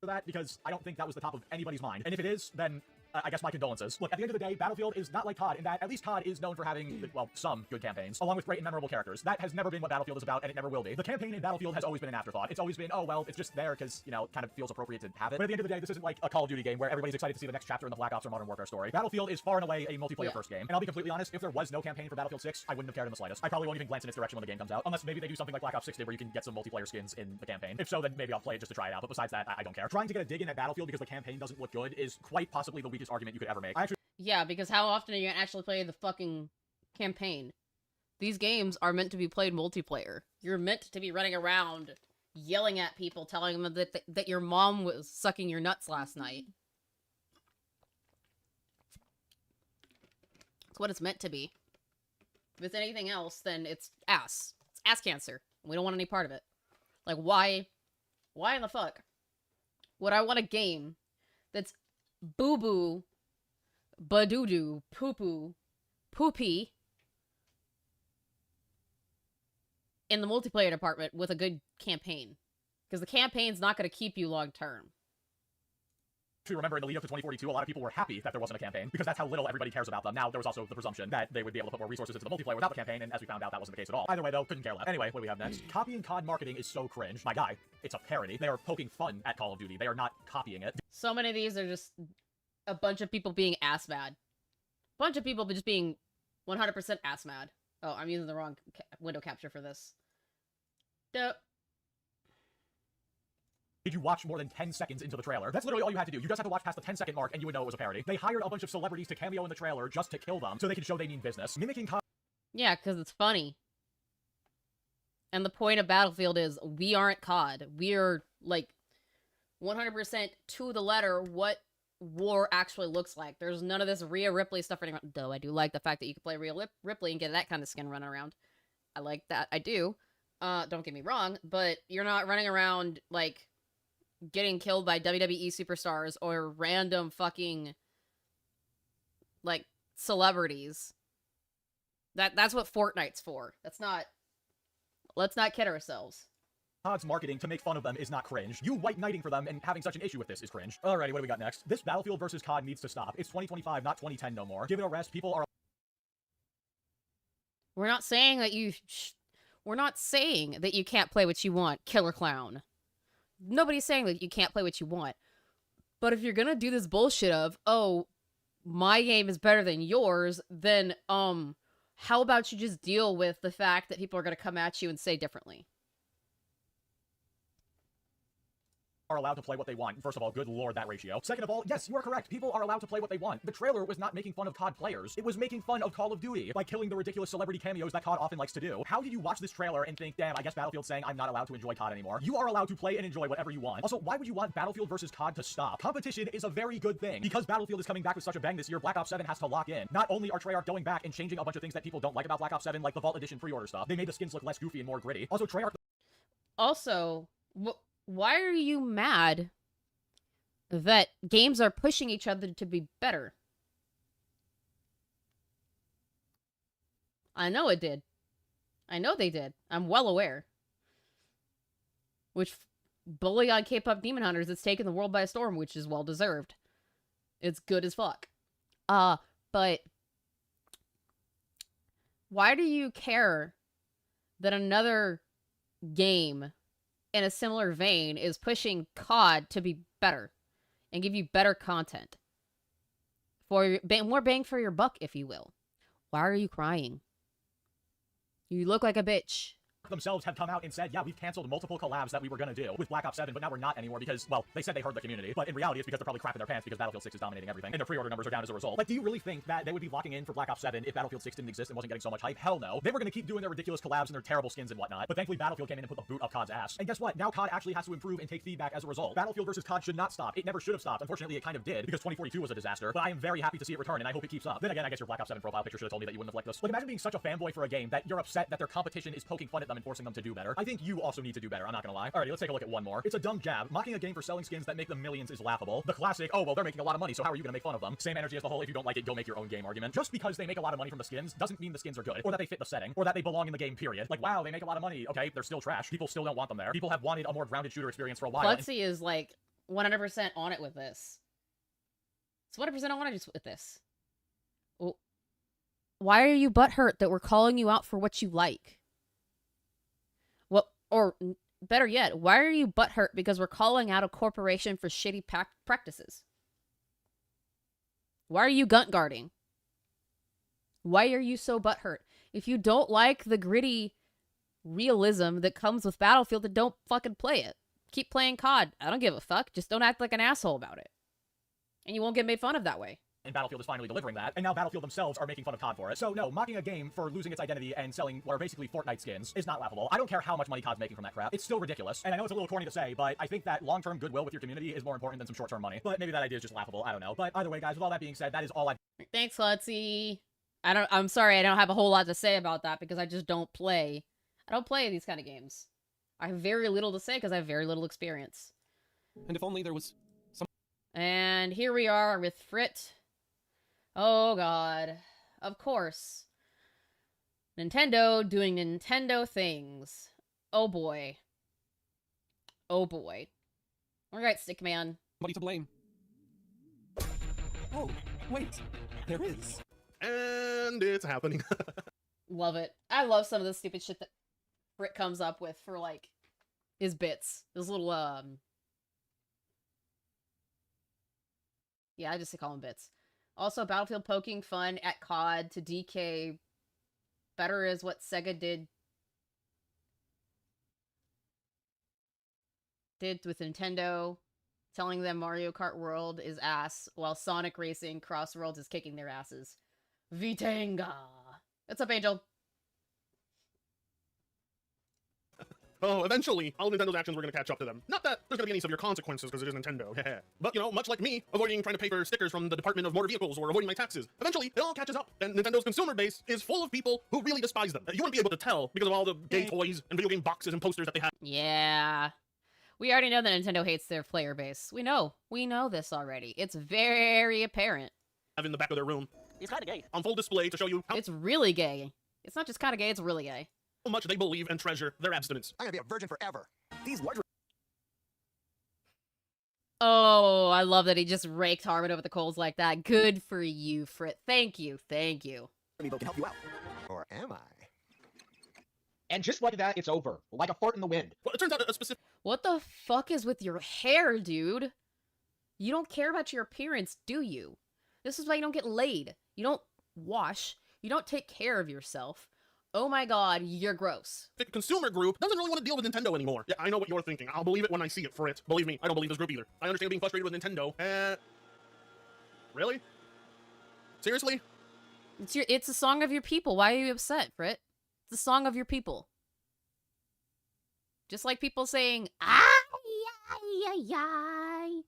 For that, because I don't think that was the top of anybody's mind. And if it is, then I guess my condolences. Look, at the end of the day, Battlefield is not like COD in that at least COD is known for having, well, some good campaigns, along with great and memorable characters. That has never been what Battlefield is about, and it never will be. The campaign in Battlefield has always been an afterthought. It's always been, oh, well, it's just there because, you know, it kind of feels appropriate to have it. But at the end of the day, this isn't like a Call of Duty game where everybody's excited to see the next chapter in the Black Ops or Modern Warfare story. Battlefield is far and away a multiplayer first game. And I'll be completely honest, if there was no campaign for Battlefield 6, I wouldn't have cared in the slightest. I probably won't even glance in its direction when the game comes out, unless maybe they do something like Black Ops 6 did where you can get some multiplayer skins in the campaign. If so, then maybe I'll play it just to try it out. But besides that, I don't care. Trying to get a dig in at Battlefield because the campaign doesn't look good is quite possibly the weakest argument you could ever make. Yeah, because how often are you gonna actually play the fucking campaign? These games are meant to be played multiplayer. You're meant to be running around yelling at people, telling them that your mom was sucking your nuts last night. That's what it's meant to be. If it's anything else, then it's ass. It's ass cancer. We don't want any part of it. Like, why in the fuck would I want a game that's boo-boo, badoo-doo, poo-poo, poopy in the multiplayer department with a good campaign? Because the campaign's not going to keep you long-term. Remember, in the lead up to 2042, a lot of people were happy that there wasn't a campaign because that's how little everybody cares about them. Now, there was also the presumption that they would be able to put more resources into the multiplayer without the campaign, and as we found out, that wasn't the case at all. Either way, though, couldn't care less. Anyway, what do we have next? Copying COD marketing is so cringe. My guy, it's a parody. They are poking fun at Call of Duty. They are not copying it. So many of these are just a bunch of people being ass mad. Bunch of people just being 100% ass mad. Oh, I'm using the wrong window capture for this. Dope. Did you watch more than 10 seconds into the trailer? That's literally all you had to do. You just had to watch past the 10-second mark and you would know it was a parody. They hired a bunch of celebrities to cameo in the trailer just to kill them so they can show they mean business. Mimicking Yeah, because it's funny. And the point of Battlefield is we aren't COD. We're, like, 100% to the letter what war actually looks like. There's none of this Rhea Ripley stuff running around. Though I do like the fact that you can play Rhea Ripley and get that kind of skin running around. I like that. I do. Don't get me wrong, but you're not running around, like, getting killed by WWE superstars or random fucking, like, celebrities. That's what Fortnite's for. Let's not kid ourselves. COD's marketing to make fun of them is not cringe. You white knighting for them and having such an issue with this is cringe. Alrighty, what do we got next? This Battlefield versus COD needs to stop. It's 2025, not 2010 no more. Give it a rest. People are... We're not saying that we're not saying that you can't play what you want, Killer Clown. Nobody's saying that you can't play what you want. But if you're gonna do this bullshit of, oh, my game is better than yours, then, how about you just deal with the fact that people are gonna come at you and say differently? Are allowed to play what they want. First of all, good lord, that ratio. Second of all, yes, you are correct. People are allowed to play what they want. The trailer was not making fun of COD players. It was making fun of Call of Duty by killing the ridiculous celebrity cameos that COD often likes to do. How did you watch this trailer and think, damn, I guess Battlefield's saying I'm not allowed to enjoy COD anymore? You are allowed to play and enjoy whatever you want. Also, why would you want Battlefield versus COD to stop? Competition is a very good thing. Because Battlefield is coming back with such a bang this year, Black Ops 7 has to lock in. Not only are Treyarch going back and changing a bunch of things that people don't like about Black Ops 7, like the Vault Edition pre-order stuff, they made the skins look less goofy and more gritty. Also, Treyarch... Also, why are you mad that games are pushing each other to be better? I know it did. I know they did. I'm well aware. Which, bully on K-pop Demon Hunters, it's taken the world by storm, which is well deserved. It's good as fuck. But why do you care that another game in a similar vein is pushing COD to be better and give you better content for more bang for your buck, if you will? Why are you crying? You look like a bitch. themselves have come out and said, yeah, we've canceled multiple collabs that we were going to do with Black Ops 7, but now we're not anymore because, well, they said they heard the community, but in reality it's because they're probably crapping their pants because Battlefield 6 is dominating everything, and their pre-order numbers are down as a result. Like, do you really think that they would be locking in for Black Ops 7 if Battlefield 6 didn't exist and wasn't getting so much hype? Hell no. They were going to keep doing their ridiculous collabs and their terrible skins and whatnot, but thankfully Battlefield came in and put the boot up COD's ass. And guess what? Now COD actually has to improve and take feedback as a result. Battlefield versus COD should not stop. It never should have stopped. Unfortunately, it kind of did because 2042 was a disaster, but I am very happy to see it return and I hope it keeps up. Then again, I guess your Black Ops 7 profile picture should have told me that you wouldn't have liked this. Like, imagine being such a fanboy for a game that you're upset that their competition is poking fun at them and forcing them to do better. I think you also need to do better, I'm not gonna lie. Alrighty, let's take a look at one more. It's a dumb jab. Mocking a game for selling skins that make them millions is laughable. The classic, oh, well, they're making a lot of money, so how are you gonna make fun of them? Same energy as the whole, if you don't like it, go make your own game argument. Just because they make a lot of money from the skins doesn't mean the skins are good, or that they fit the setting, or that they belong in the game, period. Like, wow, they make a lot of money. Okay, they're still trash. People still don't want them there. People have wanted a more grounded shooter experience for a while. Klutzy is, like, 100% on it with this. It's 100% on it with this. Well, why are you butthurt that we're calling you out for what you like? Well, or better yet, why are you butthurt because we're calling out a corporation for shitty practices? Why are you gunt guarding? Why are you so butthurt? If you don't like the gritty realism that comes with Battlefield, then don't fucking play it. Keep playing COD. I don't give a fuck. Just don't act like an asshole about it. And you won't get made fun of that way. And Battlefield is finally delivering that, and now Battlefield themselves are making fun of COD for it. So no, mocking a game for losing its identity and selling what are basically Fortnite skins is not laughable. I don't care how much money COD's making from that crap. It's still ridiculous. And I know it's a little corny to say, but I think that long-term goodwill with your community is more important than some short-term money. But maybe that idea is just laughable. I don't know. But either way, guys, with all that being said, that is all I... Thanks, Klutzy. I'm sorry, I don't have a whole lot to say about that because I just don't play. I don't play these kind of games. I have very little to say because I have very little experience. And if only there was some... And here we are with Frit. Oh god. Of course. Nintendo doing Nintendo things. Oh boy. Oh boy. Alright, Stickman. Somebody to blame. Oh, wait. There is. And it's happening. Love it. I love some of the stupid shit that Frit comes up with for, like, his bits. His little, yeah, I just call them bits. Also, Battlefield poking fun at COD to DK better is what Sega did with Nintendo, telling them Mario Kart World is ass, while Sonic Racing Crossworlds is kicking their asses. Vitanga! What's up, Angel? Oh, eventually, all of Nintendo's actions were going to catch up to them. Not that there's going to be any severe consequences because it is Nintendo. But, you know, much like me, avoiding trying to pay for stickers from the Department of Motor Vehicles or avoiding my taxes, eventually it all catches up. And Nintendo's consumer base is full of people who really despise them. You wouldn't be able to tell because of all the gay toys and video game boxes and posters that they have. Yeah. We already know that Nintendo hates their player base. We know. We know this already. It's very apparent. Have in the back of their room. It's kind of gay. On full display to show you how It's really gay. It's not just kind of gay, it's really gay. much they believe and treasure their abstinence. I'm gonna be a virgin forever. These words. Oh, I love that he just raked Harmon over the coals like that. Good for you, Frit. Thank you. Thank you. Can help you out. Or am I? And just like that, it's over. Like a fart in the wind. Well, it turns out a specific What the fuck is with your hair, dude? You don't care about your appearance, do you? This is why you don't get laid. You don't wash. You don't take care of yourself. Oh my god, you're gross. consumer group doesn't really want to deal with Nintendo anymore. Yeah, I know what you're thinking. I'll believe it when I see it, for it. Believe me, I don't believe this group either. I understand being frustrated with Nintendo. Really? Seriously? It's a song of your people. Why are you upset, Frit? It's a song of your people. Just like people saying, ay, ay, ay, ay.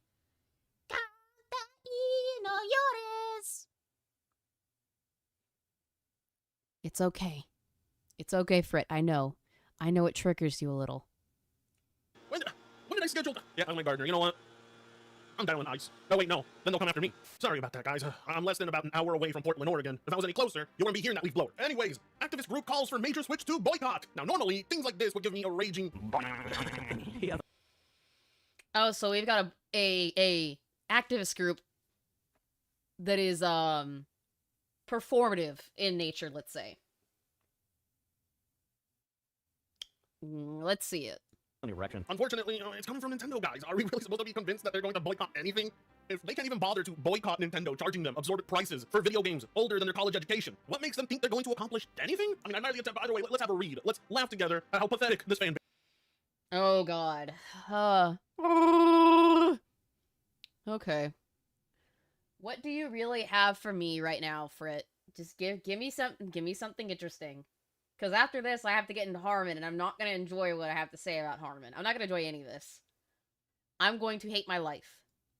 Canta y no llores. It's okay. It's okay, Frit. I know. I know it triggers you a little. When did I schedule? Yeah, I'm a gardener. You know what? I'm down on ice. Oh, wait, no. Then they'll come after me. Sorry about that, guys. I'm less than about an hour away from Portland, Oregon. If I was any closer, you wouldn't be hearing that leaf blower. Anyways, activist group calls for major Switch 2 boycott. Now, normally, things like this would give me a raging... Oh, so we've got a activist group that is, performative in nature, let's say. Let's see it. Unfortunately, it's coming from Nintendo, guys. Are we really supposed to be convinced that they're going to boycott anything? If they can't even bother to boycott Nintendo, charging them absorbent prices for video games older than their college education, what makes them think they're going to accomplish anything? I mean, I'm not against it, but either way, let's have a read. Let's laugh together at how pathetic this fan base. Oh god. Okay. What do you really have for me right now, Frit? Just give me something interesting. Because after this, I have to get into Harmon, and I'm not going to enjoy what I have to say about Harmon. I'm not going to enjoy any of this. I'm going to hate my life.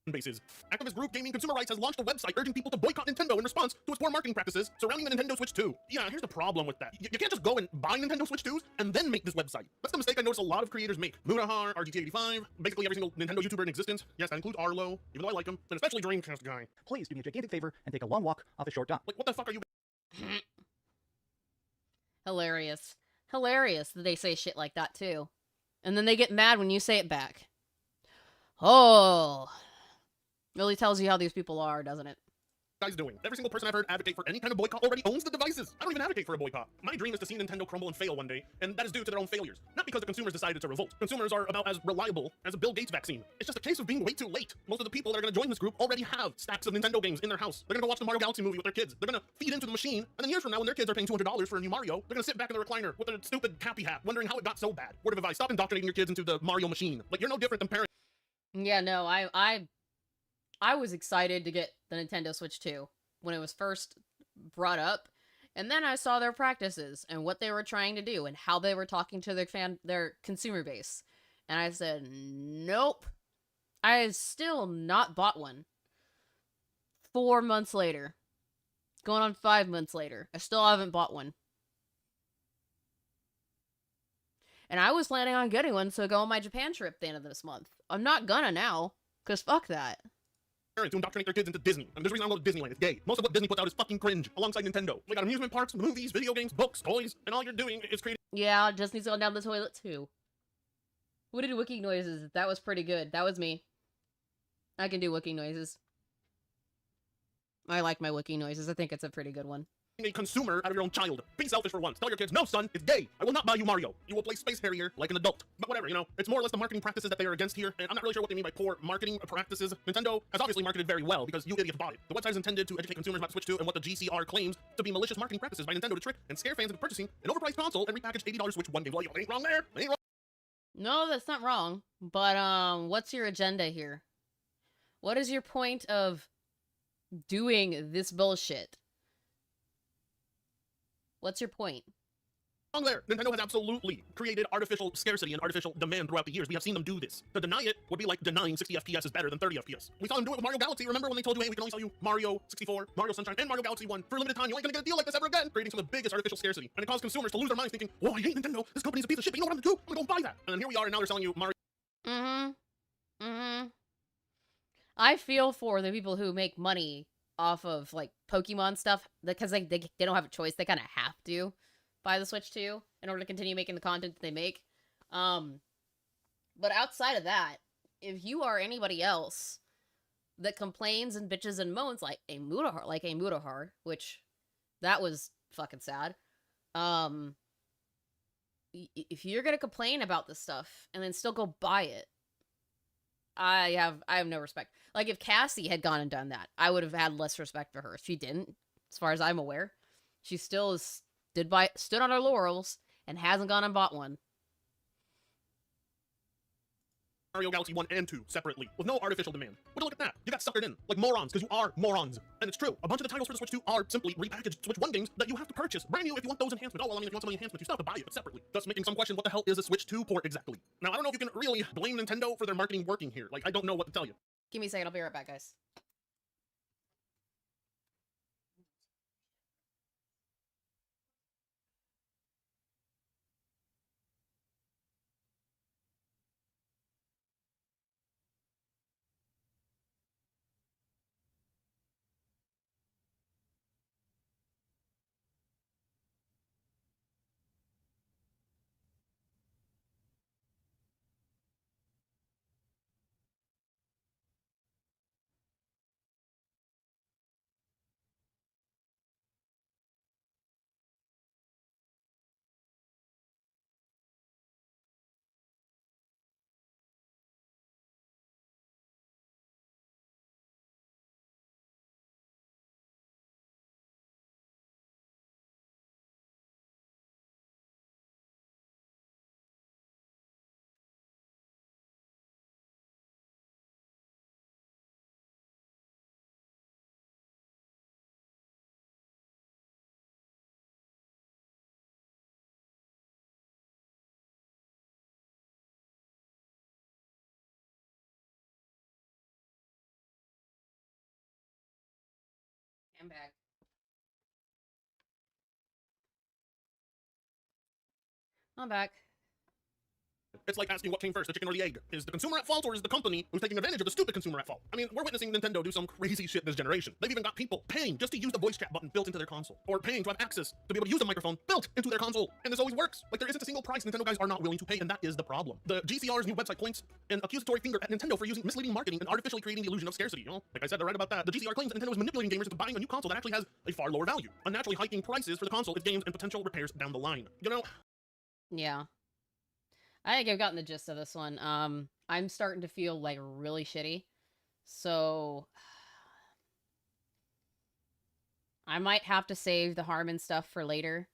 Bases. Activist group Gaming Consumer Rights has launched a website urging people to boycott Nintendo in response to its poor marketing practices surrounding the Nintendo Switch 2. Yeah, here's the problem with that. You can't just go and buy Nintendo Switch 2s and then make this website. That's the mistake I notice a lot of creators make. Munahar, RGT85, basically every single Nintendo YouTuber in existence. Yes, that includes Arlo, even though I like him, and especially Dreamcast guy. Please do me a gigantic favor and take a long walk off a short dock. Like, what the fuck are you... Hilarious. Hilarious that they say shit like that, too. And then they get mad when you say it back. Oh. Really tells you how these people are, doesn't it? Guys doing? Every single person I've heard advocate for any kind of boycott already owns the devices. I don't even advocate for a boycott. My dream is to see Nintendo crumble and fail one day, and that is due to their own failures. Not because the consumers decided to revolt. Consumers are about as reliable as a Bill Gates vaccine. It's just a case of being way too late. Most of the people that are going to join this group already have stacks of Nintendo games in their house. They're going to go watch the Mario Galaxy movie with their kids. They're going to feed into the machine, and then years from now, when their kids are paying $200 for a new Mario, they're going to sit back in the recliner with their stupid cappy hat, wondering how it got so bad. Word of advice, stop indoctrinating your kids into the Mario machine. Like, you're no different than parents. Yeah, no, I was excited to get the Nintendo Switch 2 when it was first brought up, and then I saw their practices and what they were trying to do and how they were talking to their consumer base, and I said, nope. I have still not bought one. 4 months later. Going on 5 months later. I still haven't bought one. And I was planning on getting one so I go on my Japan trip at the end of this month. I'm not gonna now, because fuck that. To indoctrinate their kids into Disney. I mean, there's a reason I don't go to Disneyland. It's gay. Most of what Disney puts out is fucking cringe, alongside Nintendo. We got amusement parks, movies, video games, books, toys, and all you're doing is creating... Yeah, Disney's going down the toilet, too. Who did Wiki noises? That was pretty good. That was me. I can do Wiki noises. I like my Wiki noises. I think it's a pretty good one. a consumer out of your own child. Be selfish for once. Tell your kids, no, son, it's gay. I will not buy you Mario. You will play Space Harrier like an adult. But whatever, you know, it's more or less the marketing practices that they are against here, and I'm not really sure what they mean by poor marketing practices. Nintendo has obviously marketed very well because you idiots bought it. The website is intended to educate consumers about Switch 2 and what the GCR claims to be malicious marketing practices by Nintendo to trick and scare fans into purchasing an overpriced console and repackaged $80 Switch 1 game. Well, ain't wrong there. Ain't wrong. No, that's not wrong. But what's your agenda here? What is your point of doing this bullshit? What's your point? Wrong there. Nintendo has absolutely created artificial scarcity and artificial demand throughout the years. We have seen them do this. To deny it would be like denying 60 FPS is better than 30 FPS. We saw them do it with Mario Galaxy. Remember when they told you, hey, we can only sell you Mario 64, Mario Sunshine, and Mario Galaxy 1 for a limited time. You ain't gonna get a deal like this ever again. Creating some of the biggest artificial scarcity. And it caused consumers to lose their minds thinking, oh, I hate Nintendo. This company's a piece of shit, but you know what I'm gonna do? I'm gonna go buy that. And then here we are, and now they're selling you Mario. I feel for the people who make money off of, like, Pokemon stuff, because they don't have a choice. They kind of have to buy the Switch 2 in order to continue making the content that they make. But outside of that, if you are anybody else that complains and bitches and moans like a Mutahar, which that was fucking sad. If you're gonna complain about this stuff and then still go buy it, I have no respect. Like, if Cassie had gone and done that, I would have had less respect for her. She didn't, as far as I'm aware. She still stood on her laurels and hasn't gone and bought one. Mario Galaxy 1 and 2 separately, with no artificial demand. But look at that. You got suckered in, like morons, because you are morons. And it's true. A bunch of the titles for the Switch 2 are simply repackaged Switch 1 games that you have to purchase brand new if you want those enhancements. Oh, well, I mean, if you want some of the enhancements, you still have to buy it, but separately. Thus making some question, what the hell is a Switch 2 port exactly? Now, I don't know if you can really blame Nintendo for their marketing working here. Like, I don't know what to tell you. Give me a second, I'll be right back, guys. I'm back. I'm back. It's like asking what came first, the chicken or the egg. Is the consumer at fault, or is the company who's taking advantage of the stupid consumer at fault? I mean, we're witnessing Nintendo do some crazy shit this generation. They've even got people paying just to use the voice chat button built into their console, or paying to have access to be able to use a microphone built into their console. And this always works. Like, there isn't a single price Nintendo guys are not willing to pay, and that is the problem. The GCR's new website points an accusatory finger at Nintendo for using misleading marketing and artificially creating the illusion of scarcity. You know, like I said, they're right about that. The GCR claims that Nintendo is manipulating gamers into buying a new console that actually has a far lower value, unnaturally hiking prices for the console, its games, and potential repairs down the line. You know? Yeah. I think I've gotten the gist of this one. I'm starting to feel, like, really shitty. So I might have to save the Harmon stuff for later.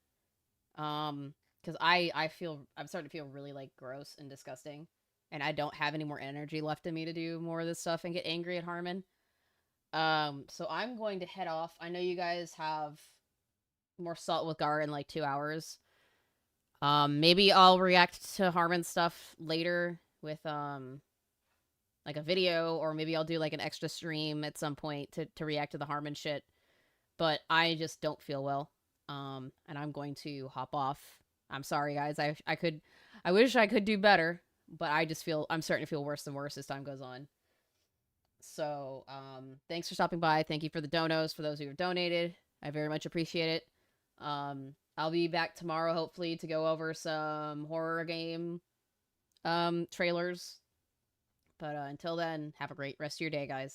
Because I'm starting to feel really, like, gross and disgusting. And I don't have any more energy left in me to do more of this stuff and get angry at Harmon. So I'm going to head off. I know you guys have more Salt with Gar in, like, 2 hours. Maybe I'll react to Harmon stuff later with, like a video, or maybe I'll do, like, an extra stream at some point to react to the Harmon shit. But I just don't feel well. And I'm going to hop off. I'm sorry, guys. I wish I could do better, but I'm starting to feel worse and worse as time goes on. So, thanks for stopping by. Thank you for the donos, for those who have donated. I very much appreciate it. I'll be back tomorrow, hopefully, to go over some horror game trailers. But until then, have a great rest of your day, guys.